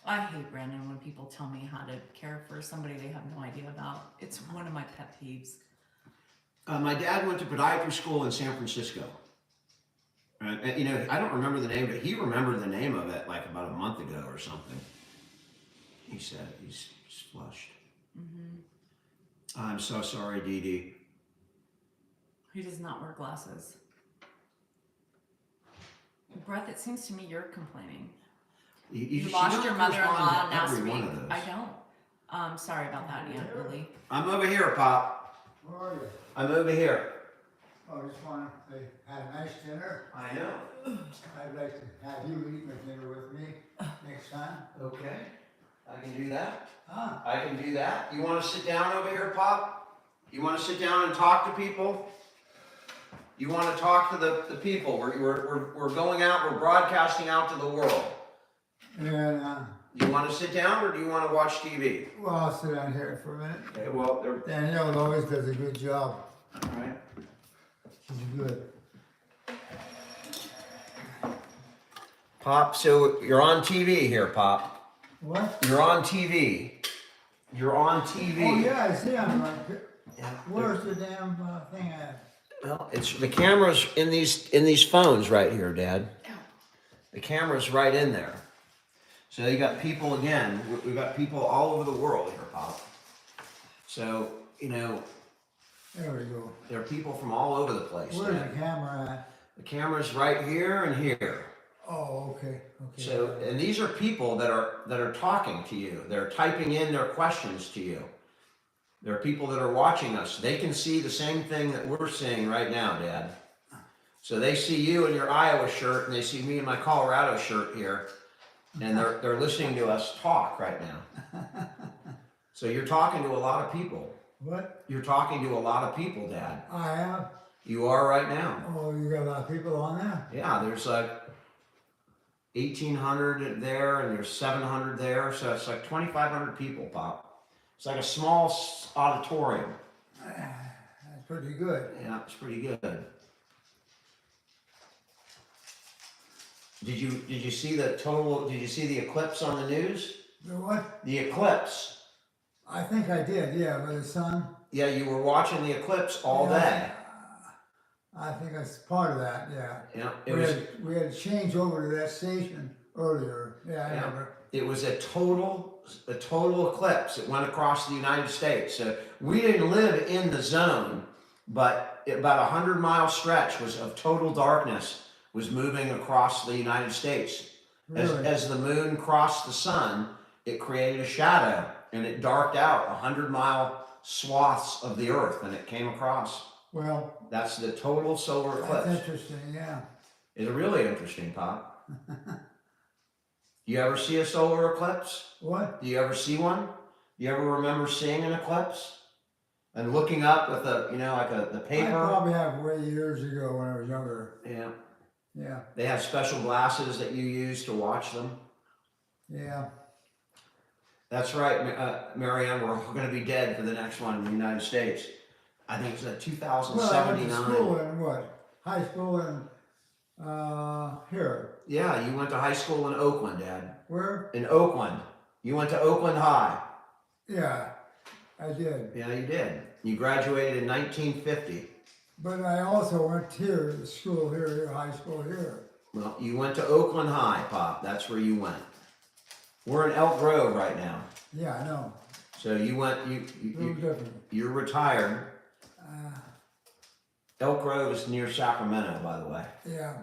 I hate, Brandon, when people tell me how to care for somebody they have no idea about. It's one of my pet peeves. My dad went to podiatry school in San Francisco. And, I don't remember the name, but he remembered the name of it like about a month ago or something. He said he's flushed. I'm so sorry, Dee Dee. He does not wear glasses. Brett, it seems to me you're complaining. You lost your mother-in-law, now speak. I don't. Sorry about that, Aunt Lily. I'm over here, Pop. Where are you? I'm over here. Oh, just wanted to have a nice dinner. I know. I'd like to have you eat my dinner with me next time. Okay. I can do that. Huh? I can do that. You want to sit down over here, Pop? You want to sit down and talk to people? You want to talk to the people. We're going out, we're broadcasting out to the world. And, You want to sit down or do you want to watch TV? well, I'll sit down here for a minute. Okay, well, they're Danielle always does a good job. all right. She's good. Pop, so you're on TV here, Pop. What? You're on TV. You're on TV. Oh, yeah, I see I'm right. Yeah. Where's the damn thing at? Well, it's the camera's in these phones right here, Dad. The camera's right in there. So you got people again. We've got people all over the world here, Pop. So There we go. there are people from all over the place. Where's Dad. the camera at? The camera's right here and here. Oh, okay. So, and these are people that are talking to you. They're typing in their questions to you. There are people that are watching us. They can see the same thing that we're seeing right now, Dad. So they see you in your Iowa shirt, and they see me in my Colorado shirt here, and they're listening to us talk right now. So you're talking to a lot of people. What? You're talking to a lot of people, Dad. I have? You are right now. Oh, you got a lot of people on there? Yeah, there's like 1,800 there, and there's 700 there, so it's like 2,500 people, Pop. It's like a small auditorium. That's pretty good. Yeah, it's pretty good. Did you see the total? Did you see the eclipse on the news? The what? The eclipse. I think I did, yeah, with the sun. Yeah, you were watching the eclipse all day. I think that's part of that, yeah. Yeah, We had to change over to that station earlier. Yeah, I remember. It was a total eclipse. It went across the United States. So we didn't live in the zone, but about 100-mile stretch of total darkness was moving across the United States. Really? As the moon crossed the sun, it created a shadow, and it darked out 100-mile swaths of the earth, and it came across. Well, That's the total solar eclipse. that's interesting, yeah. It's really interesting, Pop. You ever see a solar eclipse? What? Do you ever see one? Do you ever remember seeing an eclipse? And looking up with the I paper? probably have way years ago when I was younger. Yeah. Yeah, They have special glasses that you use to watch them. yeah. That's right, Marianne, we're all going to be dead for the next one in the United States. I think it's Well, I went to 2079. school in what? High school in, here. Yeah, you went to high school in Oakland, Dad. Where? In Oakland. You went to Oakland High. Yeah, I did. Yeah, you did. You graduated in 1950. But I also went here to school here, high school here. Well, you went to Oakland High, Pop. That's where you went. We're in Elk Grove right now. Yeah, I know. So you went, A little different. you're retired. Uh, Elk Grove is near Sacramento, by the way. yeah,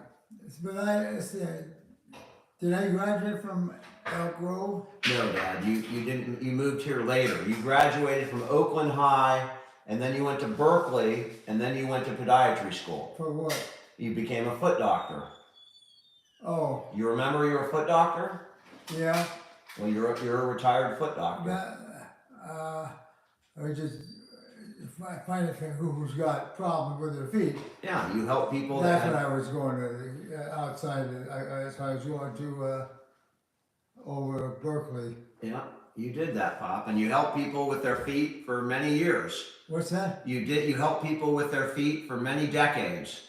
did I graduate from Elk Grove? No, Dad, you didn't, you moved here later. You graduated from Oakland High, and then you went to Berkeley, and then you went to podiatry school. For what? You became a foot doctor. Oh, You remember you're a foot doctor? yeah. Well, you're a retired foot doctor. I just find it who's got problems with their feet. Yeah, you help people That's that what have, I was going to outside. That's why I was going to over Berkeley. yeah, you did that, Pop, and you helped people with their feet for many years. What's that? You helped people with their feet for many decades.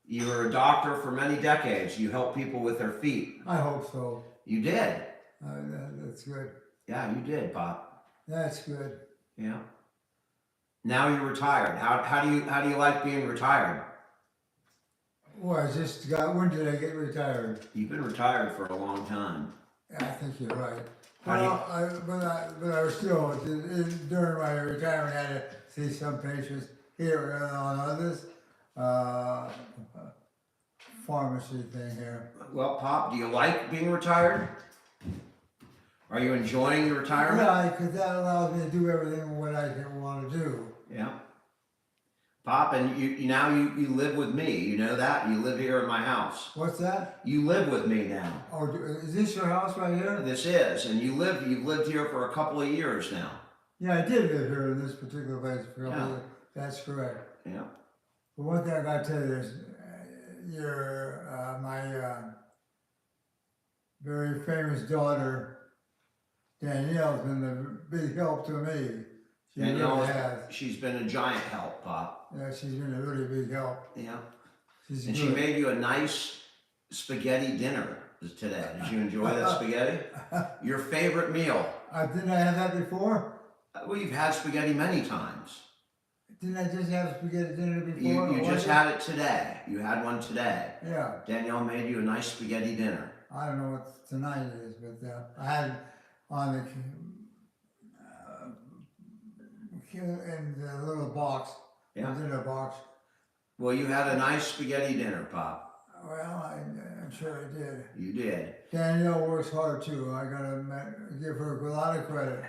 You were a doctor for many decades. You helped people with their feet. I hope so. You did. That's good. Yeah, you did, Pop. That's good. Yeah. Now you're retired. How do you like being retired? Well, I just got. When did I get retired? You've been retired for a long time. I think you're right. How do you- Well, but I was still during my retirement. I had to see some patients here and on others. Pharmacy thing here. Well, Pop, do you like being retired? Are you enjoying your retirement? Yeah, because that allows me to do everything what I want to do. Yeah. Pop, and you now you live with me. You know that? You live here in my house. What's that? You live with me now. Oh, is this your house right here? This is, and you've lived here for a couple of years now. Yeah, I did live here in this particular place for a couple Yeah. of years. That's correct. Yeah. But one thing I got to tell you is, my very famous daughter, Danielle, has been a big help to me. She Danielle, really has. she's been a giant help, Pop. Yeah, she's been a really big help. Yeah. She's And good. she made you a nice spaghetti dinner today. Did you enjoy that spaghetti? Your favorite meal? Didn't I have that before? Well, you've had spaghetti many times. Didn't I just have spaghetti dinner before? You or just what? had it today. You had one today. Yeah. Danielle made you a nice spaghetti dinner. I don't know what tonight is, but I had on the in the little box, Yeah. the dinner box. Well, you had a nice spaghetti dinner, Pop. Well, I'm sure I did. You did. Danielle works hard too. I gotta give her a lot of credit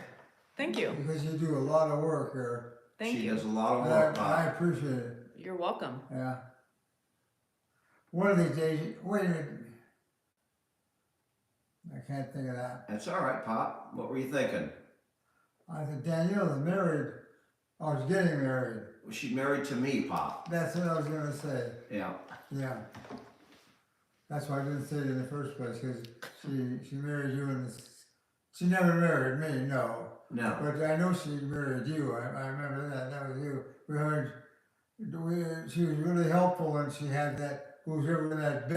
Thank you. because you do a lot of work here. Thank She you. does a lot of And work, I Pop. appreciate it. You're welcome. Yeah. One of these days, wait a minute. I can't think of that. That's all right, Pop. What were you thinking? I said, Danielle is married. I was getting married. Well, she's married to me, Pop. That's what I was gonna say. Yeah. Yeah. That's why I didn't say it in the first place, because she married you in this. She never married me, no. No. But I know she married you. I remember that. That was you. She was really helpful, and she had that. Who was ever in that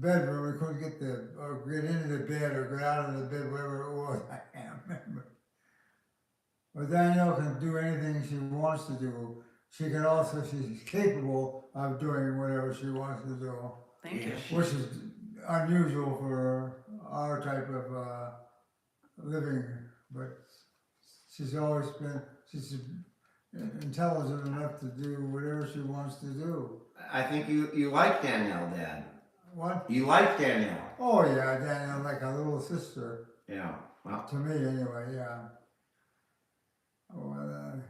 bedroom? We couldn't get get into the bed or get out of the bed, whatever it was. I can't remember. But Danielle can do anything she wants to do. She can also. She's capable of doing whatever she wants to do, Thank you. Yeah. which is unusual for our type of living. But she's always been. She's intelligent enough to do whatever she wants to do. I think you like Danielle, Dad. What? You like Danielle. Oh yeah, Danielle, like a little sister Yeah. Well, to me, anyway. Yeah. Well,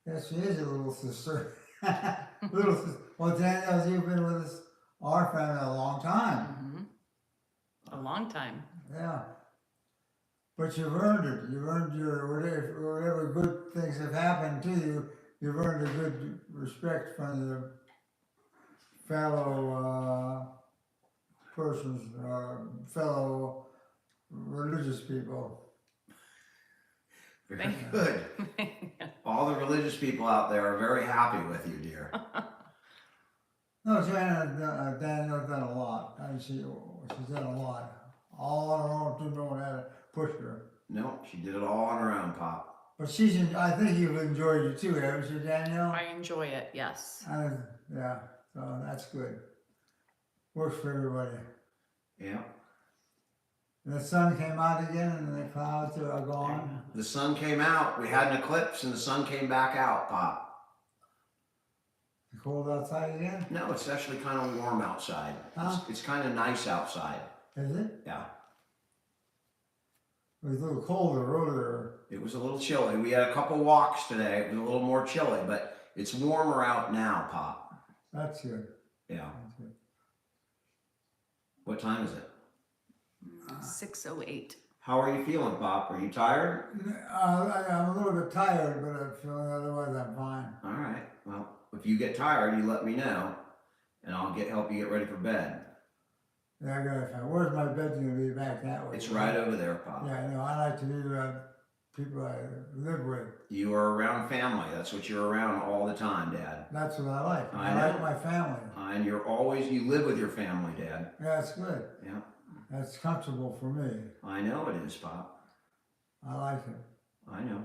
yes, she is a little sister. Little sister. Well, Danielle, you've been with us, our family, a long time. A long time. Yeah. But you've earned it. You've earned your whatever good things have happened to you. You've earned a good respect from your fellow persons, fellow religious people. very Thank you. good. All the religious people out there are very happy with you, dear. No, Danielle's done a lot. I mean, she's done a lot. all on her own, too, no one had to push her. No, she did it all on her own, Pop. But I think you've enjoyed it too, haven't you, Danielle? I enjoy it, yes. Yeah, so that's good. Works for everybody. Yeah. And the sun came out again and the clouds are gone. The sun came out. We had an eclipse and the sun came back out, Pop. It's cold outside again? No, it's actually kind of warm outside. Huh? It's kind of nice outside. Is it? Yeah. It was a little colder earlier. It was a little chilly. We had a couple walks today. It was a little more chilly, but it's warmer out now, Pop. That's good. Yeah. That's good. What time is it? 6:08. How are you feeling, Pop? Are you tired? I'm a little bit tired, but I'm feeling otherwise I'm fine. All right. Well, if you get tired, you let me know, and I'll help you get ready for bed. Yeah, I gotta find. Where's my bed gonna be back that way? It's right over there, Pop. Yeah, I know. I like to be around people I live with. You are around family. That's what you're around all the time, Dad. That's what I like. I I like know. my family. And you live with your family, Dad. Yeah, that's good. Yeah. That's comfortable for me. I know it is, Pop. I like it. I know.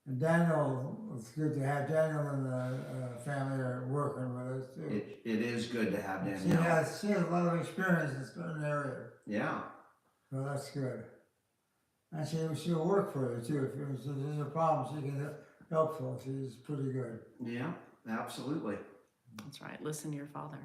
And Daniel, it's good to have Daniel and the family are working with us too. It is good to have She Danielle. has a lot of experience in a certain area, Yeah. so that's good. And she'll work for you too. If there's a problem, she can help. So she's pretty good. Yeah. Absolutely. That's right. Listen to your father.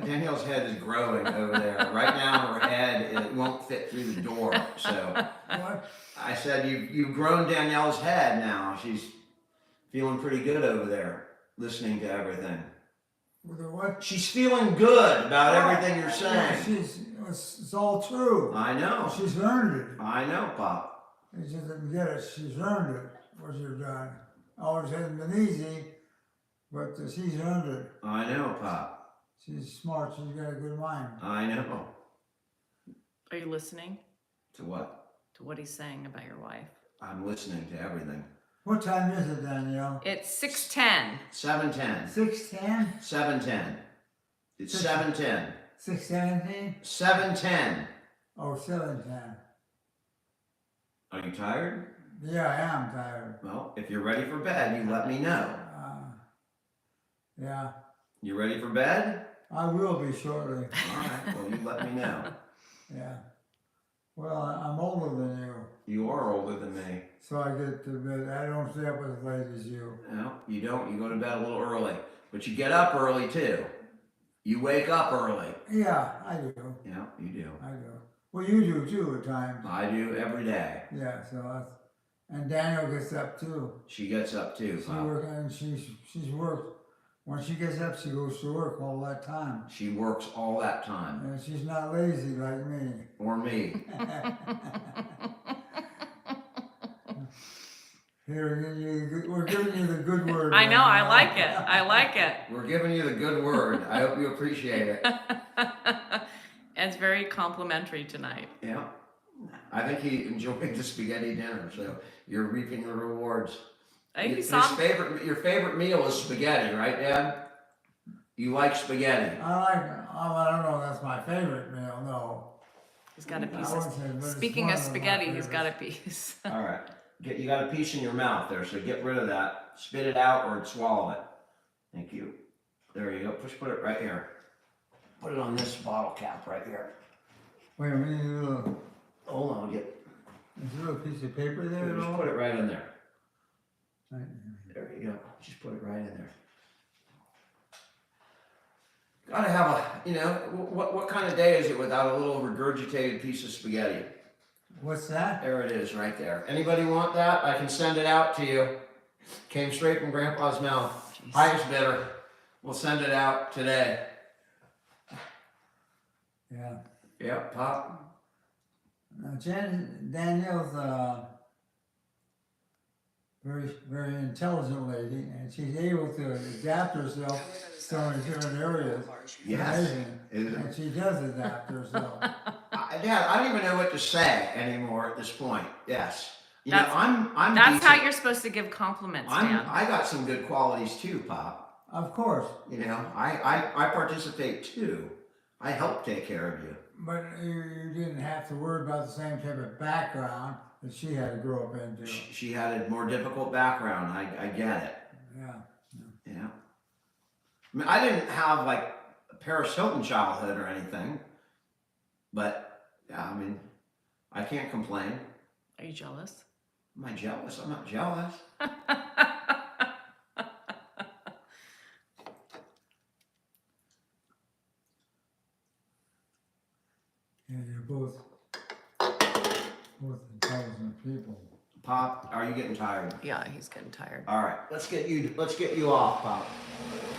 Danielle's head is growing over there. Right now, her head it won't fit through the door. So What? I said, you've grown Danielle's head now. She's feeling pretty good over there, listening to everything. With the what? She's feeling good about everything you're saying. It's all true. I know. She's earned it. I know, Pop. You just didn't get it. She's earned it. What you've done. Always hasn't been easy, but she's earned it. I know, Pop. She's smart. She's got a good mind. I know. Are you listening To what? to what he's saying about your wife? I'm listening to everything. What time is it, Danielle? It's 6:10. 7:10. 6:10? 7:10. It's 7:10. 6:17? 7:10. Oh, 7:10. Are you tired? Yeah, I am tired. Well, if you're ready for bed, you let me know. Yeah, You ready for bed? I will be shortly. All right. Well, you let me know. Yeah. Well, I'm older than you, You are older than me. so I get to bed. I don't stay up as late as you. No, you don't. You go to bed a little early, but you get up early too. You wake up early. Yeah, I do. Yeah, you do. I do. Well, you do too at times. I do every day. Yeah, so that's, and Daniel gets up too. She gets up too, She Pop. work, and she's worked. When she gets up, she goes to work all that time. She works all that time. And she's not lazy like me. Or me. Here, we're giving you the good word. I know. I Danielle. like it. I like it. We're giving you the good word. I hope you appreciate it. It's very complimentary tonight. Yeah. I think he enjoyed the spaghetti dinner, so you're reaping the rewards. I think Your favorite meal is spaghetti, right, Dad? You like spaghetti. I like it. Oh, I don't know. That's my favorite meal. No. He's got a I piece wouldn't of. say, but it's Speaking one of my spaghetti, he's got a favorites. piece. All right. You got a piece in your mouth there, so get rid of that. Spit it out or swallow it. Thank you. There you go. Put it right here. Put it on this bottle cap right here. Wait, we need a little, Hold on, get. there's a little piece of paper there at Just all? put it right in there. Right. There you go. Just put it right in there. Gotta have what kind of day is it without a little regurgitated piece of spaghetti? What's that? There it is right there. Anybody want that? I can send it out to you. Came straight from Grandpa's mouth. Jeez. Highest bidder. We'll send it out today. Yeah. Yep, Pop. Now, Danielle's very, very intelligent lady, and she's able to adapt herself to so many different areas. Yes. Amazing. Is it? And she does adapt herself. Dad, I don't even know what to say anymore at this point. Yes. That's- I'm That's decent. how you're supposed to give compliments, Dan. I got some good qualities too, Pop. Of course. I participate too. I helped take care of you. But you didn't have to worry about the same type of background that she had to grow up into. She had a more difficult background. I get it. Yeah. Yeah. I mean, I didn't have like a Paris Hilton childhood or anything, but yeah, I mean, I can't complain. Are you jealous? Am I jealous? I'm not jealous. Yeah, you're both intelligent people. Pop, are you getting tired? Yeah, he's getting tired. All right, let's get you off, Pop.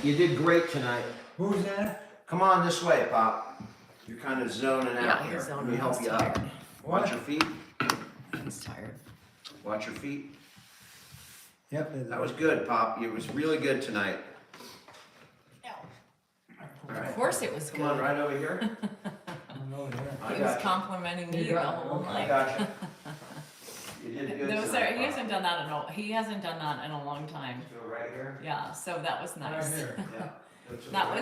You did great tonight. Who's that? Come on this way, Pop. You're kind of zoning out Yeah, here. he's zoning Let me help out. you He's up. tired. Watch your feet. He's tired. Watch your feet. Yep. That was good, Pop. It was really good tonight. All right. Of course it was Come good. on, right over here. I'm over here. I He was got you. complimenting me You the got- whole I night. got you. You did good Those tonight, he Pop. hasn't done that in a long time. Go right here. Yeah, so that was nice. Right here. Yeah. Go to the That right.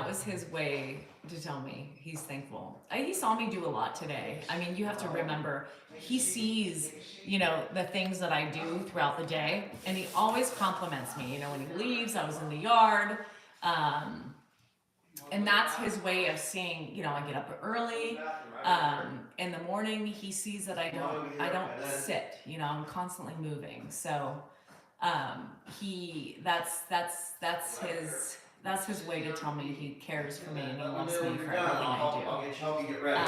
was his way to tell me he's thankful. He saw me do a lot today. I mean, you have to remember, he sees, the things that I do throughout the day, and he always compliments me. When he leaves, I was in the yard, and that's his way of seeing, I get up early, in the morning. He sees that I don't sit, I'm constantly moving. So, that's his way to tell me he cares for me and he loves me for everything I I'll help you get ready. do.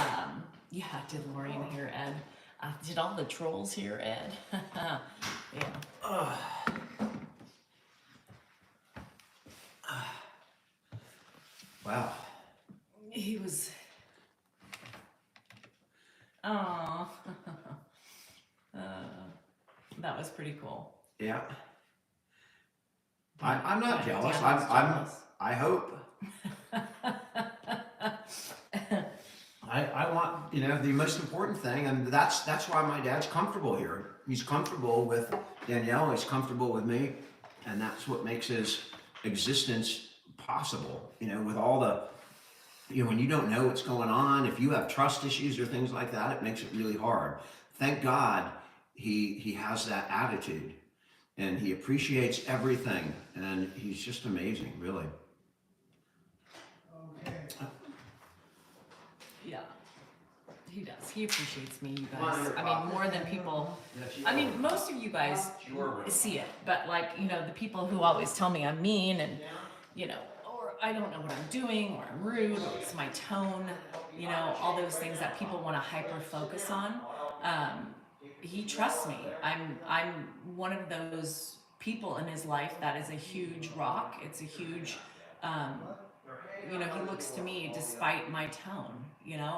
Yeah, did Lorraine hear Ed? Did all the trolls hear Ed? Yeah. Wow. He was. Oh. That was pretty cool. Yeah. I'm not Yeah, jealous. Danielle's jealous. I hope. I want, the most important thing, and that's why my dad's comfortable here. He's comfortable with Danielle, he's comfortable with me, and that's what makes his existence possible. With all the, when you don't know what's going on, if you have trust issues or things like that, it makes it really hard. Thank God he has that attitude, and he appreciates everything, and he's just amazing, really. Yeah. He does. He appreciates me, you Come on guys. here, I Pop. mean, more than people. That's I mean, yours. most of you guys It's your room. see it, but the people who always tell me I'm mean and, or I don't know what I'm doing, or I'm rude, or it's my tone, all those things that people want to hyper focus on. He trusts me. I'm one of those people in his life that is a huge rock. It's a huge, he looks to me despite my tone,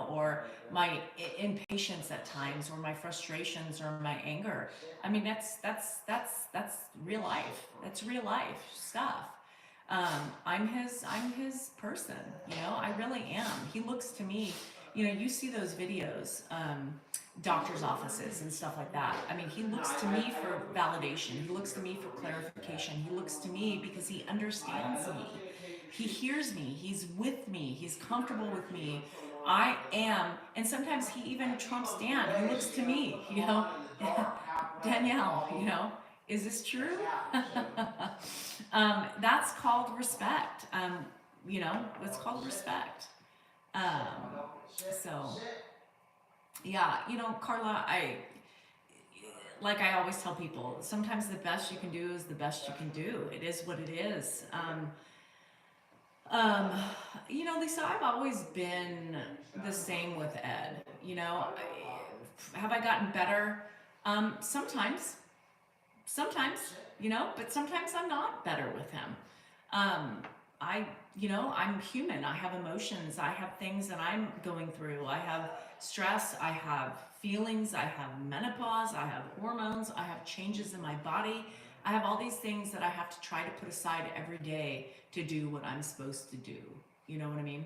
or my impatience at times, or my frustrations, or my anger. I mean, that's real life. That's real life stuff. I'm his person, I really am. He looks to me, you see those videos, doctor's offices and stuff like that. I mean, he looks to me for validation. He looks to me for clarification. He looks to me because he understands me. He hears me. He's with me. He's comfortable with me. I am, and sometimes he even trumps Dan. He looks to me, Danielle, is this true? That's called respect. It's called respect. So, yeah, Carla, like I always tell people, sometimes the best you can do is the best you can do. It is what it is. Lisa, I've always been the same with Ed. Have I gotten better? Sometimes, but sometimes I'm not better with him. I'm human. I have emotions. I have things that I'm going through. I have stress. I have feelings. I have menopause. I have hormones. I have changes in my body. I have all these things that I have to try to put aside every day to do what I'm supposed to do. You know what I mean?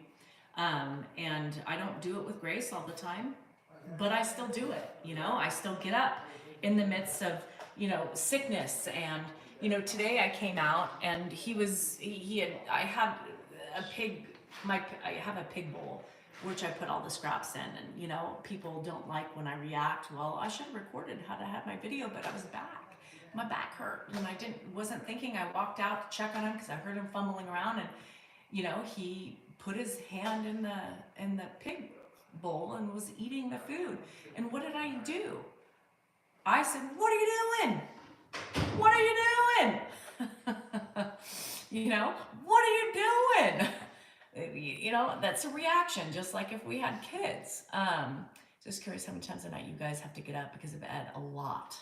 And I don't do it with grace all the time, but I still do it. I still get up in the midst of, sickness. And, today I came out and I had a pig I have a pig bowl, which I put all the scraps in, and you know, people don't like when I react. Well, I should have recorded how to have my video, but I was back. My back hurt, and I wasn't thinking. I walked out to check on him because I heard him fumbling around, and you know, he put his hand in the pig bowl and was eating the food. And what did I do? I said, "What are you doing? What are you doing?" You know, what are you doing? You know, that's a reaction, just like if we had kids. Just curious how many times a night you guys have to get up because of Ed. A lot.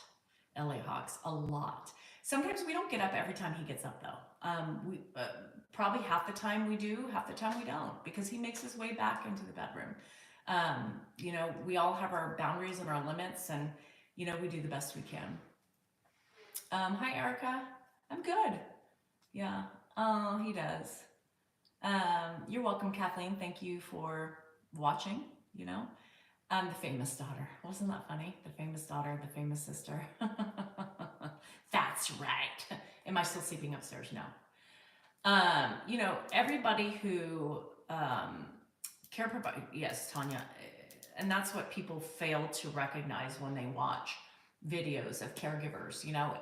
LA Hawks, a lot. Sometimes we don't get up every time he gets up though. We probably half the time we do, half the time we don't, because he makes his way back into the bedroom. You know, we all have our boundaries and our limits, and you know, we do the best we can. Hi Erica, I'm good. Yeah, oh, he does. You're welcome, Kathleen. Thank you for watching, you know. The famous daughter. Wasn't that funny? The famous daughter, the famous sister. That's right. Am I still sleeping upstairs? No. You know, everybody who yes, Tanya, and that's what people fail to recognize when they watch videos of caregivers. You know,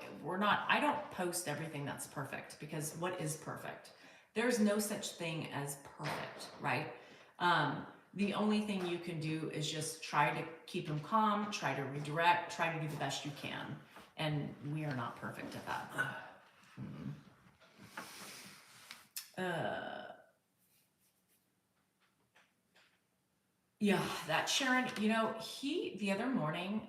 I don't post everything that's perfect, because what is perfect? There's no such thing as perfect, right? The only thing you can do is just try to keep them calm, try to redirect, try to do the best you can. And we are not perfect at that. Yeah, that Sharon, you know, the other morning,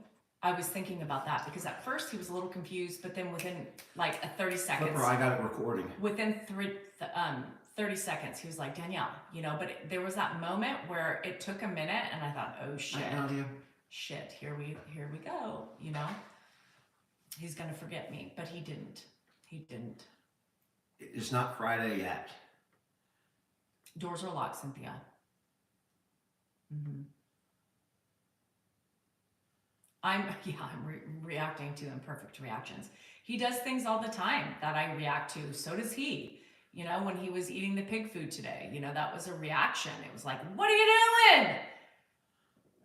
I was thinking about that, because at first he was a little confused, but then within like a 30 seconds. Flipper, I got it recording. Within 30 seconds, he was like, Danielle, you know, but there was that moment where it took a minute, and I thought, oh shit, shit, here we go, you know, he's gonna forget me, but he didn't. It's not Friday yet. Doors are locked, Cynthia. I'm reacting to imperfect reactions. He does things all the time that I react to. So does he. You know, when he was eating the pig food today, you know, that was a reaction. It was like, what are you doing?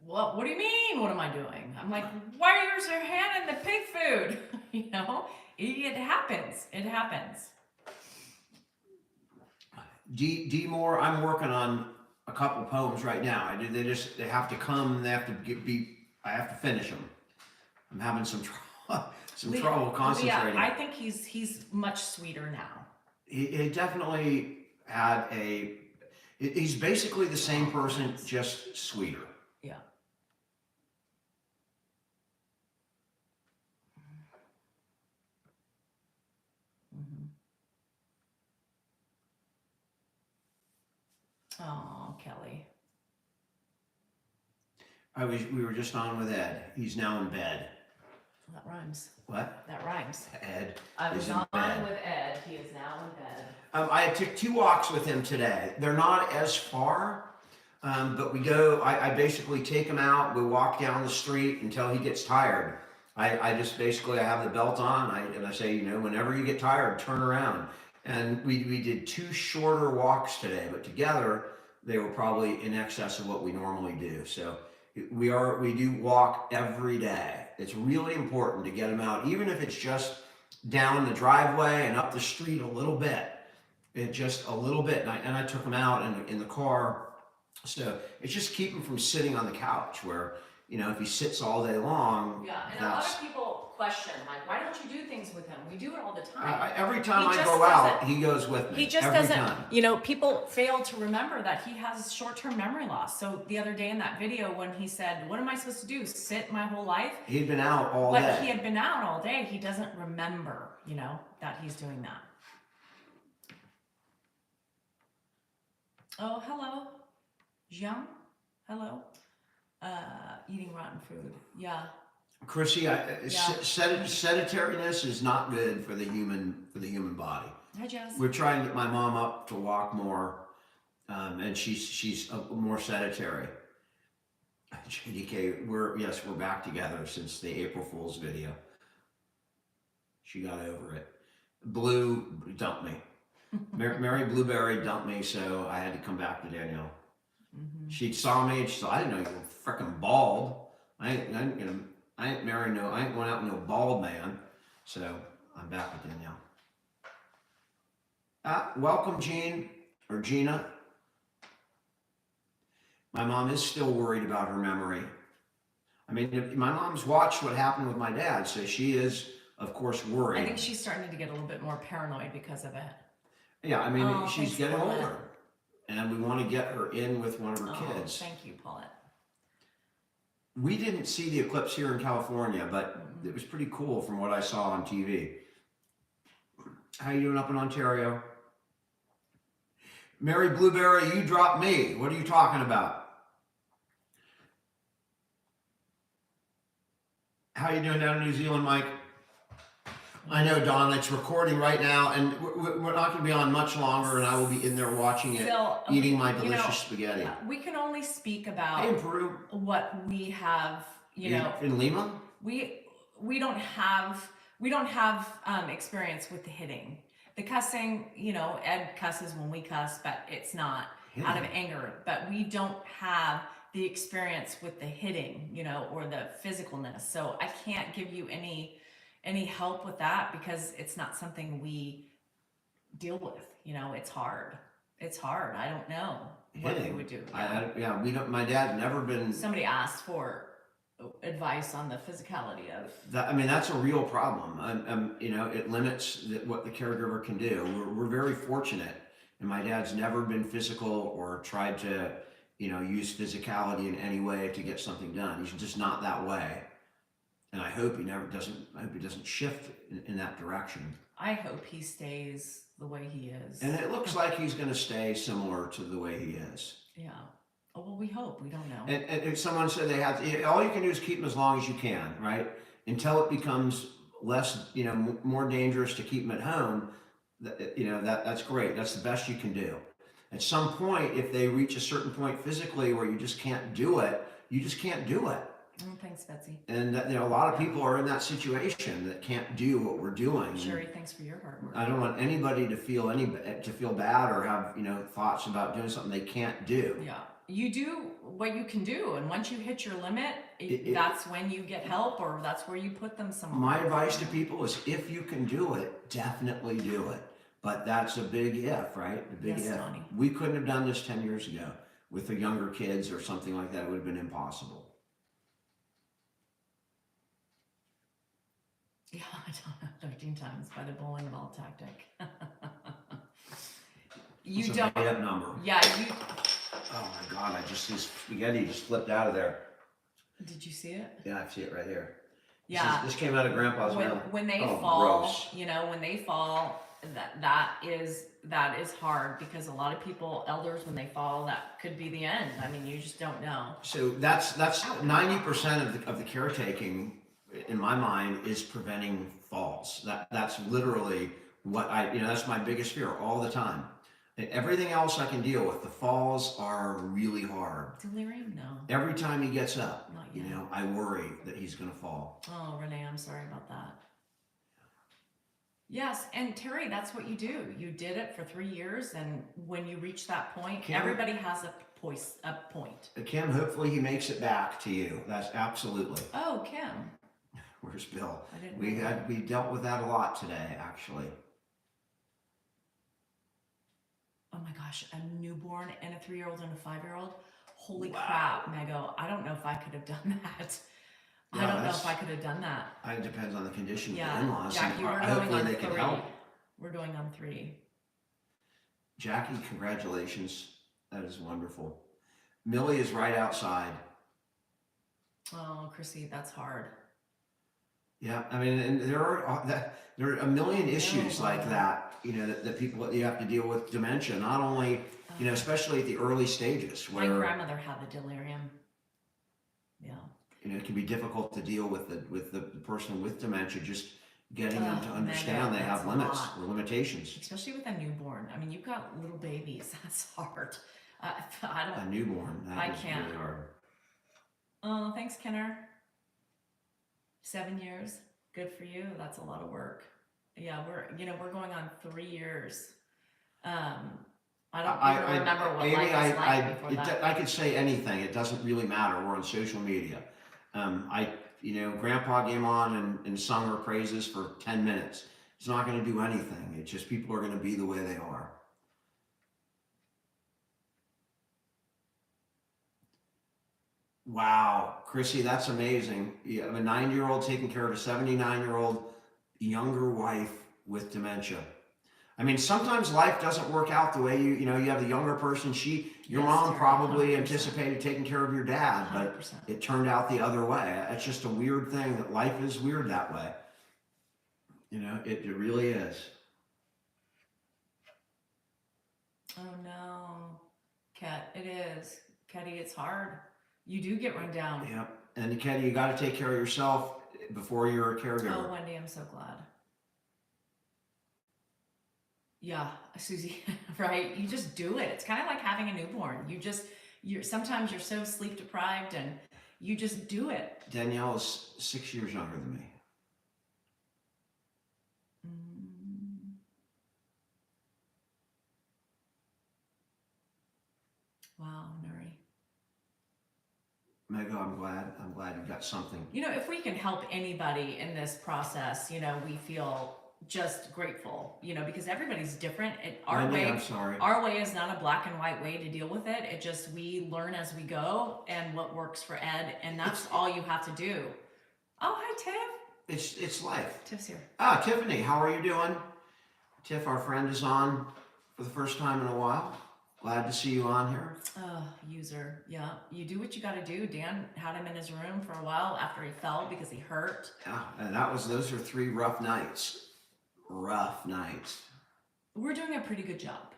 What do you mean? What am I doing? I'm like, why are your hand in the pig food? You know, it happens. It happens. D Moore, I'm working on a couple poems right now. They have to come. They have to I have to finish them. I'm having some trouble concentrating. Yeah, I think he's much sweeter now. He definitely had he's basically the same person, just sweeter. Yeah. Oh, Kelly. We were just on with Ed. He's now in bed. That rhymes. What? That rhymes. Ed. I was on with Ed. He is now in bed. I took 2 walks with him today. They're not as far, but we go. I basically take him out. We walk down the street until he gets tired. I just basically I have the belt on. And I say, you know, whenever you get tired, turn around. And we did 2 shorter walks today, but together they were probably in excess of what we normally do. So we do walk every day. It's really important to get them out, even if it's just down the driveway and up the street a little bit. Just a little bit. And I took him out in the car. So it's just keep him from sitting on the couch where, you know, if he sits all day long. Yeah, and a lot of people question, like, why don't you do things with him? We do it all the time. Every time I go out, he goes with me. He just every doesn't, time. you know, people fail to remember that he has short-term memory loss. So the other day in that video when he said, what am I supposed to do, sit my whole life? He'd been out all day. But he had been out all day. He doesn't remember, you know, that he's doing that. Oh, hello. Jean, hello. Eating rotten food. Yeah. Chrissy, sedentariness is not good for the human body. Hi, Jess. We're trying to get my mom up to walk more, and she's more sedentary. JDK, we're back together since the April Fool's video. She got over it. Blue dumped me. Mary Blueberry dumped me, so I had to come back to Danielle. Mhm. She saw me and she said, I didn't know you were freaking bald. I ain't marrying no, I ain't going out with no bald man. So I'm back with Danielle. Welcome, Jean or Gina. My mom is still worried about her memory. I mean, my mom's watched what happened with my dad, so she is, of course, worried. I think she's starting to get a little bit more paranoid because of it. Yeah, I mean, Oh, she's thanks, getting Paulette. older, and we want to get her in with one of her kids. Thank you, Paulette. We didn't see the eclipse here in California, but it was pretty cool from what I saw on TV. How you doing up in Ontario? Mary Blueberry, you dropped me. What are you talking about? How you doing down in New Zealand, Mike? I know, Don, it's recording right now, and we're not going to be on much longer, and I will be in there watching it, Phil, eating my delicious spaghetti. We can only speak Hey, about in Peru. what we have, In Lima? we don't have experience with the hitting. The cussing, Ed cusses when we cuss, but it's not out of anger. But we don't have the experience with the hitting, or the physicalness. So I can't give you any help with that because it's not something we deal with. It's hard. It's hard. I don't know what we would do. We don't. My dad's never been. Somebody asked for advice on the physicality of that. I mean, that's a real problem. It limits what the caregiver can do. We're very fortunate, and my dad's never been physical or tried to, use physicality in any way to get something done. He's just not that way, and I hope he doesn't shift in that direction. I hope he stays the way he is. And it looks like he's going to stay similar to the way he is. Yeah. Oh, well, we hope. We don't know. And someone said all you can do is keep him as long as you can, right? Until it becomes less, more dangerous to keep him at home. That's great. That's the best you can do. At some point, if they reach a certain point physically where you just can't do it, you just can't do it. Oh, thanks, Betsy. And a lot of people are in that situation that can't do what we're doing. Sherry, thanks for your hard work. I don't want anybody to feel bad or have thoughts about doing something they can't do. Yeah, you do what you can do, and once you hit your limit, that's when you get help, or that's where you put them somewhere. My advice to people is, if you can do it, definitely do it. But that's a big if, right? A big if. Donnie. We couldn't have done this 10 years ago with the younger kids or something like that. It would have been impossible. Yeah, I don't know, 13 times by the bowling ball tactic. You It's a don't. made-up number. Yeah, you. Oh my God! This spaghetti just flipped out of there. Did you see it? Yeah, I see it right here. Yeah. This came out of Grandpa's mouth. When they Oh, fall, gross. when they fall, that is hard, because a lot of people, elders, when they fall, that could be the end. I mean, you just don't know. So that's 90% of the caretaking, in my mind, is preventing falls. That's literally what that's my biggest fear all the time. And everything else I can deal with. The falls are really hard. Delirium? No. Every time he gets up, Not yet. I worry that he's going to fall. Oh, Renee, I'm sorry about that. Yes, and Terry, that's what you do. You did it for 3 years, and when you reach that point, everybody has a point. Kim, hopefully he makes it back to you. That's absolutely. Oh, Kim. Where's Bill? I didn't know that. We dealt with that a lot today, actually. Oh my gosh, a newborn and a 3-year-old and a 5-year-old. Holy Wow. crap, Mego. I don't know if I could have done that. Yeah, I don't know if I could have done that. It depends on the condition of the Yeah, in-laws. Jackie, we're going Hopefully on they can 3. help. We're going on 3. Jackie, congratulations. That is wonderful. Millie is right outside. Oh, Chrissy, that's hard. Yeah, I mean, and there are a million issues like that, that people, you have to deal with dementia, not only, especially at the early stages My where, grandmother had the delirium. Yeah. it can be difficult to deal with the person with dementia, just getting them to understand they have limits or limitations. Especially with a newborn. I mean, you've got little babies. That's hard. I A don't. newborn, I that is can't. really hard. Oh, thanks, Kenner. 7 years. Good for you. That's a lot of work. Yeah, we're going on 3 years. I don't even remember what Amy, life was like before that. I could say anything. It doesn't really matter. We're on social media. Grandpa came on and sung her praises for 10 minutes. It's not going to do anything. It's just people are going to be the way they are. Wow, Chrissy, that's amazing. You have a 9-year-old taking care of a 79-year-old younger wife with dementia. I mean, sometimes life doesn't work out the way you have the younger person. Your Yes, mom Terry, probably 100%. anticipated taking care of your dad, but 100%. it turned out the other way. It's just a weird thing that life is weird that way. It really is. Oh no, Kat, it is. Ketty, it's hard. You do get run down. Yep. And Kenny, you got to take care of yourself before you're a caregiver. Oh, Wendy, I'm so glad. Yeah, Susie, right? You just do it. It's kind of like having a newborn. Sometimes you're so sleep deprived and you just do it. Danielle is 6 years younger than me. Wow, Nuri. Mega, I'm glad you got something. If we can help anybody in this process, we feel just grateful, because everybody's different. I'm sorry. Our way is not a black and white way to deal with it. We learn as we go and what works for Ed, and that's all you have to do. Oh, hi, Tiff. It's life. Tiff's here. Tiffany, how are you doing? Tiff, our friend, is on for the first time in a while. Glad to see you on here. Oh, user. Yeah. You do what you got to do. Dan had him in his room for a while after he fell because he hurt. Yeah, and those are 3 rough nights. Rough nights. We're doing a pretty good job.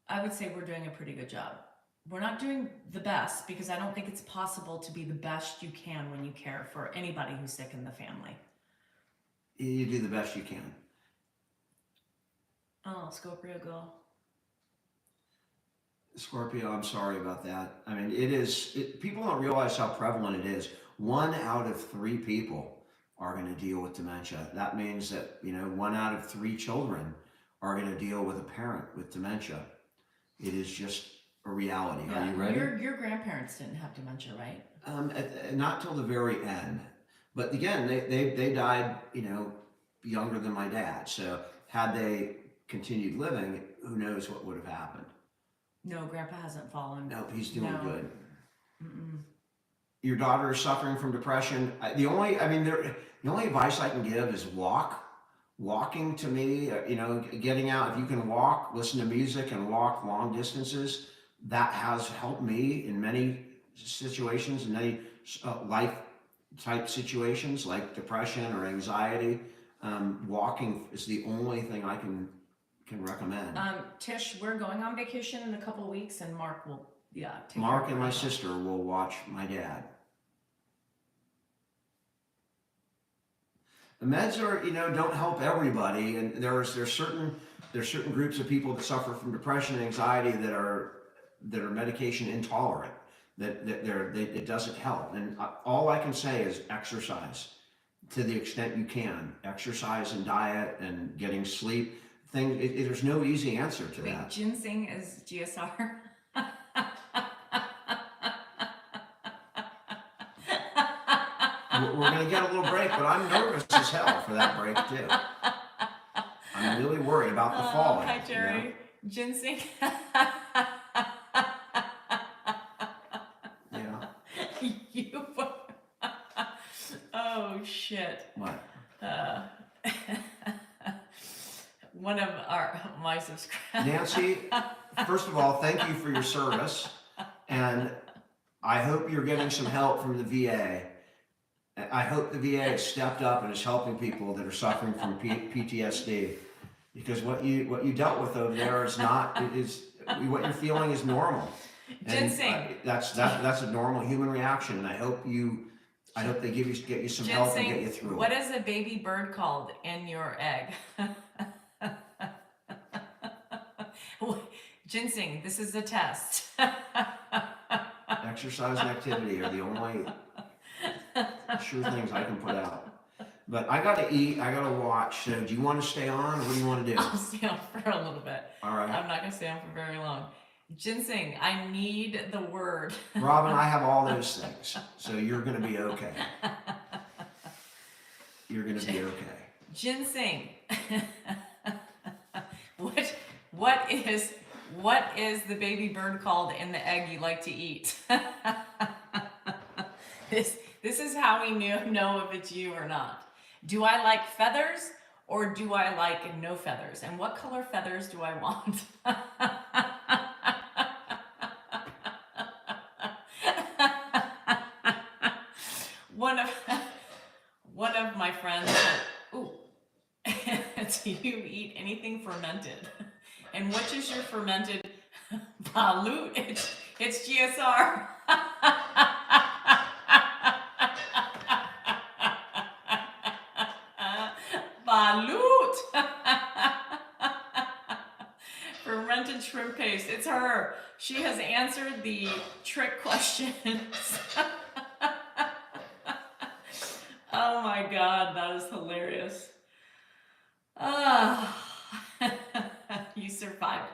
I would say we're doing a pretty good job. We're not doing the best because I don't think it's possible to be the best you can when you care for anybody who's sick in the family. You do the best you can. Oh, Scorpio girl. Scorpio, I'm sorry about that. I mean, people don't realize how prevalent it is. 1 out of 3 people are going to deal with dementia. That means that, 1 out of 3 children are going to deal with a parent with dementia. It is just a reality. Yeah. Are you ready? Your grandparents didn't have dementia, right? Not till the very end. But again, they died, younger than my dad. So had they continued living, who knows what would have happened. No, Grandpa hasn't fallen. Nope, he's doing good. Mm-mm. Your daughter is suffering from depression. The only advice I can give is walk. Walking, to me, getting out. If you can walk, listen to music, and walk long distances, that has helped me in many situations, in many life type situations like depression or anxiety. Walking is the only thing I can recommend. Tish, we're going on vacation in a couple of weeks, and Mark will, take Mark care and of my Grandpa. sister will watch my dad. The meds are, don't help everybody, and there's certain groups of people that suffer from depression and anxiety that are medication intolerant. It doesn't help, and all I can say is exercise to the extent you can. Exercise and diet and getting sleep. There's no easy answer to that. Ginseng is GSR. We're going to get a little break, but I'm nervous as hell for that break too. I'm really worried about the falling. Hi, Jerry. Ginseng. Yeah. You. Oh shit. What? One of my subscribers. Nancy, first of all, thank you for your service, and I hope you're getting some help from the VA. I hope the VA has stepped up and is helping people that are suffering from PTSD, because what you dealt with over there is not what you're feeling is normal. Ginseng. That's a normal human reaction, and I hope they get you some help and get you through What it. is a baby bird called in your egg? Ginseng, this is a test. Exercise and activity are the only sure things I can put out. But I gotta eat, I gotta watch. So do you want to stay on, or what do you want to do? I'll stay on for a little bit. All right. I'm not gonna stay on for very long. Ginseng, I need the word. Robin, I have all those things, so you're going to be okay. You're going to be okay. Ginseng. What is the baby bird called in the egg you like to eat? This is how we know if it's you or not. Do I like feathers or do I like no feathers? And what color feathers do I want? One of my friends said, ooh, do you eat anything fermented? And which is your fermented balut? It's GSR. Balut. Fermented shrimp paste. It's her. She has answered the trick questions. Oh my God, that is hilarious. You survived.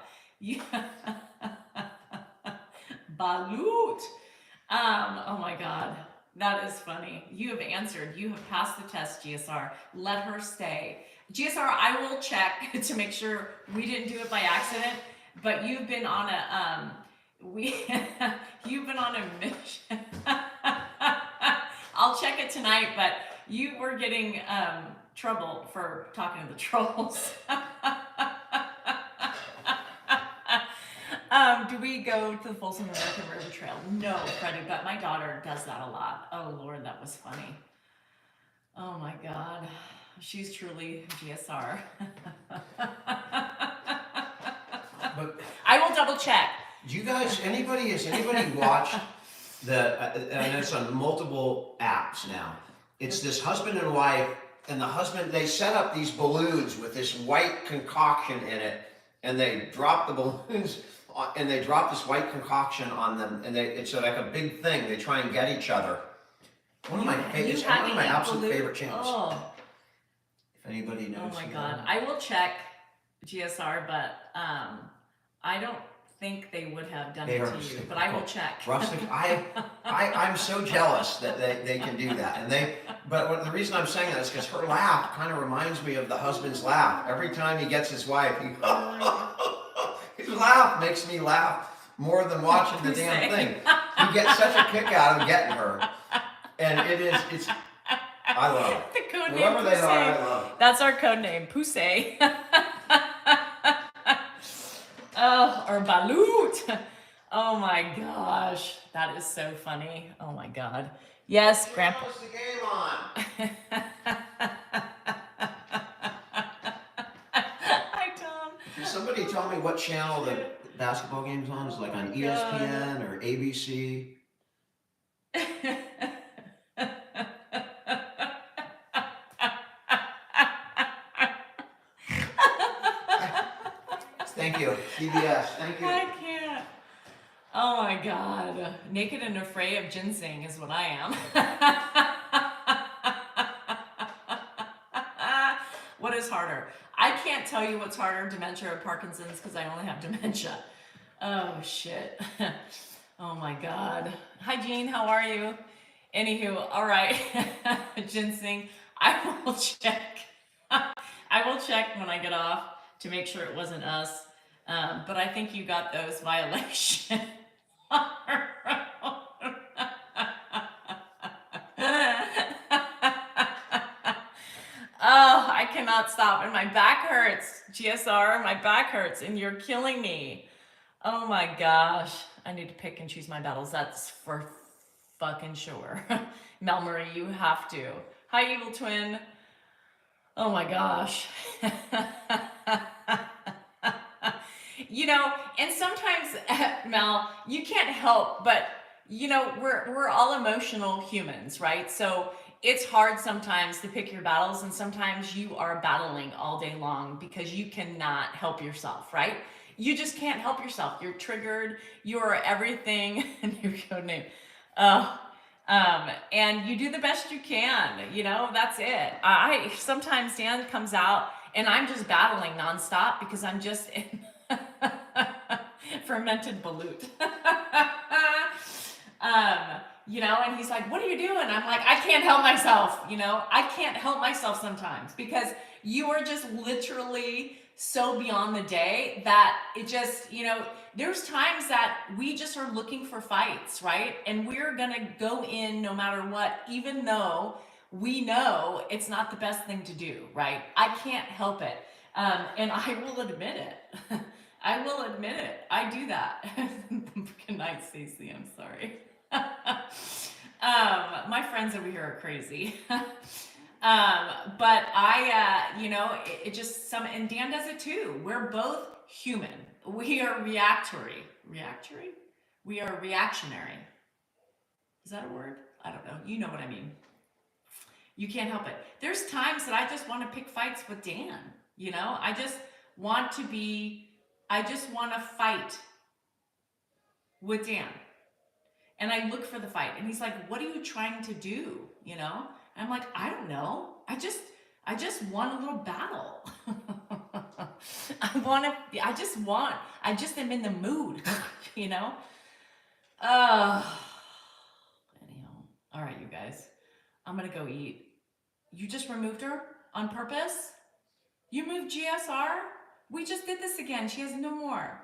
Balut. Oh my God, that is funny. You have answered. You have passed the test, GSR. Let her stay. GSR, I will check to make sure we didn't do it by accident, but you've been on a you've been on a mission. I'll check it tonight, but you were getting trouble for talking to the trolls. Do we go to the Folsom American River Trail? No, Freddie, but my daughter does that a lot. Oh Lord, that was funny. Oh my God, she's truly GSR. But I will double check. do you guys, has anybody watched and it's on multiple apps now. It's this husband and wife, and the husband, they set up these balloons with this white concoction in it, and they drop the balloons, and they drop this white concoction on them, and it's like a big thing. They try and get each other. One of my absolute favorite channels. Oh. If anybody knows. Oh my God. I will check GSR, but I don't think they would have done it to you, but I will check. Rustic, I'm so jealous that they can do that. But the reason I'm saying that is because her laugh kind of reminds me of the husband's laugh. Every time he gets his wife, his laugh makes me laugh more than watching the damn thing. He gets such a kick out of getting her. And I love it. The code Whoever name they are, I Poussey. love it. That's our code name, Poussey. Oh, or Balut. Oh my gosh, that is so funny. Oh my God. Yes, Grandpa. What's the game on? Hi, Tom. Can somebody tell me what channel the basketball game's on? Is it like on ESPN or ABC? Thank you, CBS. Thank you. I can't. Oh my God. Naked and afraid of ginseng is what I am. What is harder? I can't tell you what's harder, dementia or Parkinson's, because I only have dementia. Oh shit. Oh my God. Hi Jean, how are you? Anywho, all right. Ginseng, I will check. I will check when I get off to make sure it wasn't us. But I think you got those violations. Oh, I cannot stop. And my back hurts. GSR, my back hurts and you're killing me. Oh my gosh. I need to pick and choose my battles. That's for fucking sure. Mel Marie, you have to. Hi, evil twin. Oh my gosh. You know, and sometimes, Mel, you can't help but, you know, we're all emotional humans, right? So it's hard sometimes to pick your battles, and sometimes you are battling all day long because you cannot help yourself, right? You just can't help yourself. You're triggered. You're everything. And your code name. And you do the best you can. You know, that's it. Sometimes Dan comes out and I'm just battling nonstop because I'm just in fermented balut. You know, and he's like, what are you doing? I'm like, I can't help myself. You know, I can't help myself sometimes because you are just literally so beyond the day that it just, you know, there's times that we just are looking for fights, right? And we're going to go in no matter what, even though we know it's not the best thing to do, right? I can't help it. And I will admit it. I will admit it. I do that. Good night, Stacey. I'm sorry. My friends over here are crazy. But I, you know, it just and Dan does it too. We're both human. We are reactory. Reactory? We are reactionary. Is that a word? I don't know. You know what I mean. You can't help it. There's times that I just want to pick fights with Dan. You know, I just want to fight with Dan. And I look for the fight. And he's like, what are you trying to do? You know? And I'm like, I don't know. I just want a little battle. I just am in the mood, you know? Anyhow. All right, you guys. I'm going to go eat. You just removed her on purpose? You moved GSR? We just did this again. She has no more.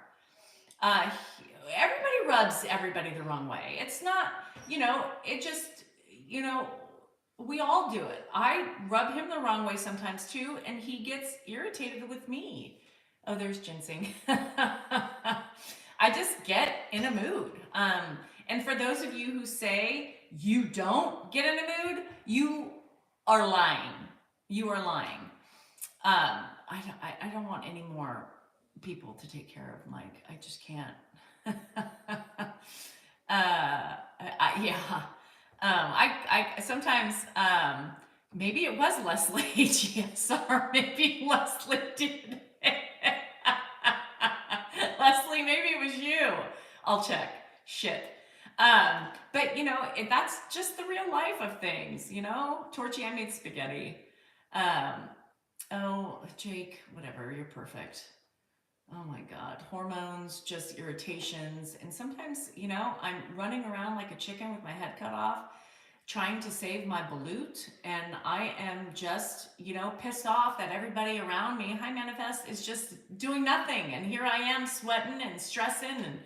Everybody rubs everybody the wrong way. It's not, you know, it just, you know, we all do it. I rub him the wrong way sometimes too, and he gets irritated with me. Oh, there's ginseng. I just get in a mood. And for those of you who say you don't get in a mood, you are lying. You are lying. I don't want any more people to take care of Mike. I just can't. Yeah. I sometimes, maybe it was Leslie GSR. Maybe Leslie did. Leslie, maybe it was you. I'll check. Shit. But you know, that's just the real life of things, you know? Torchy, I made spaghetti. Oh, Jake, whatever, you're perfect. Oh my God, hormones, just irritations. And sometimes, you know, I'm running around like a chicken with my head cut off, trying to save my balut. And I am just, you know, pissed off that everybody around me, Hi Manifest, is just doing nothing. And here I am sweating and stressing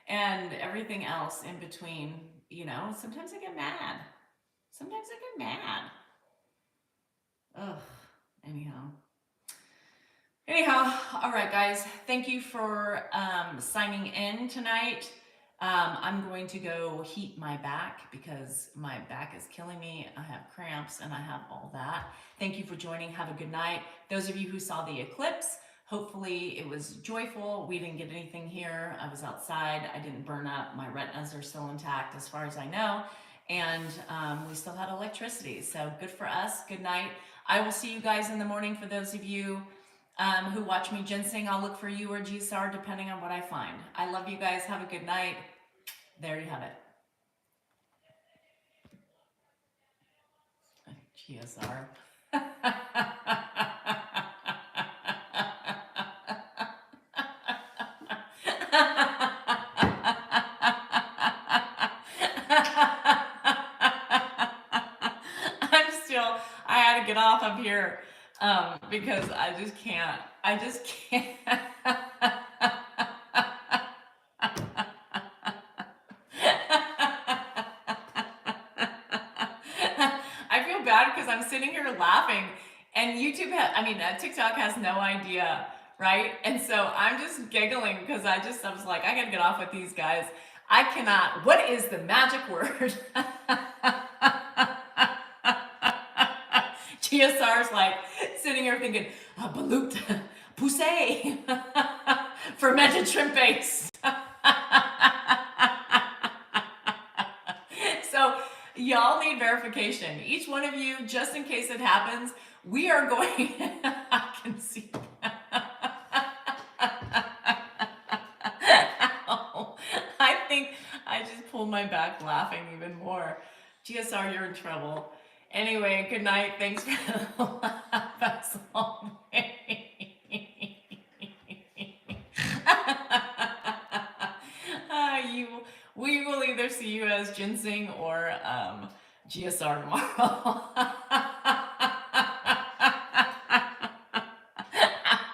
and everything else in between. You know, sometimes I get mad. Sometimes I get mad. Ugh, Anyhow, all right, guys. Thank you for signing in tonight. I'm going to go heat my back because my back is killing me. I have cramps and I have all that. Thank you for joining. Have a good night. Those of you who saw the eclipse, hopefully it was joyful. We didn't get anything here. I was outside. I didn't burn up. My retinas are still intact as far as I know. And we still had electricity. So good for us. Good night. I will see you guys in the morning. For those of you who watch me ginseng, I'll look for you or GSR depending on what I find. I love you guys. Have a good night. There you have it. GSR. I had to get off of here because I just can't. I feel bad because I'm sitting here laughing and TikTok has no idea, right? And so I'm just giggling because I was like, I gotta get off with these guys. I cannot. What is the magic word? GSR's like sitting here thinking, balut, poussey, fermented shrimp base. So y'all need verification. Each one of you, just in case it happens, we are going, I can see. I think I just pulled my back laughing even more. GSR, you're in trouble. Anyway, good night. Thanks for the laugh as always. we will either see you as ginseng or GSR tomorrow.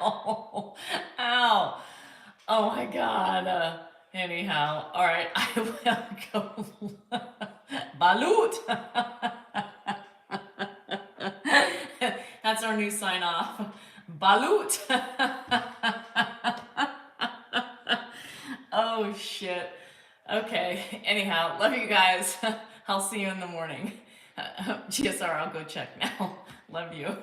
Ow. Ow. Oh my God. Anyhow, all right, I will go. Balut. That's our new sign off. Balut. Oh shit. Okay. Anyhow, love you guys. I'll see you in the morning. GSR, I'll go check now. Love you.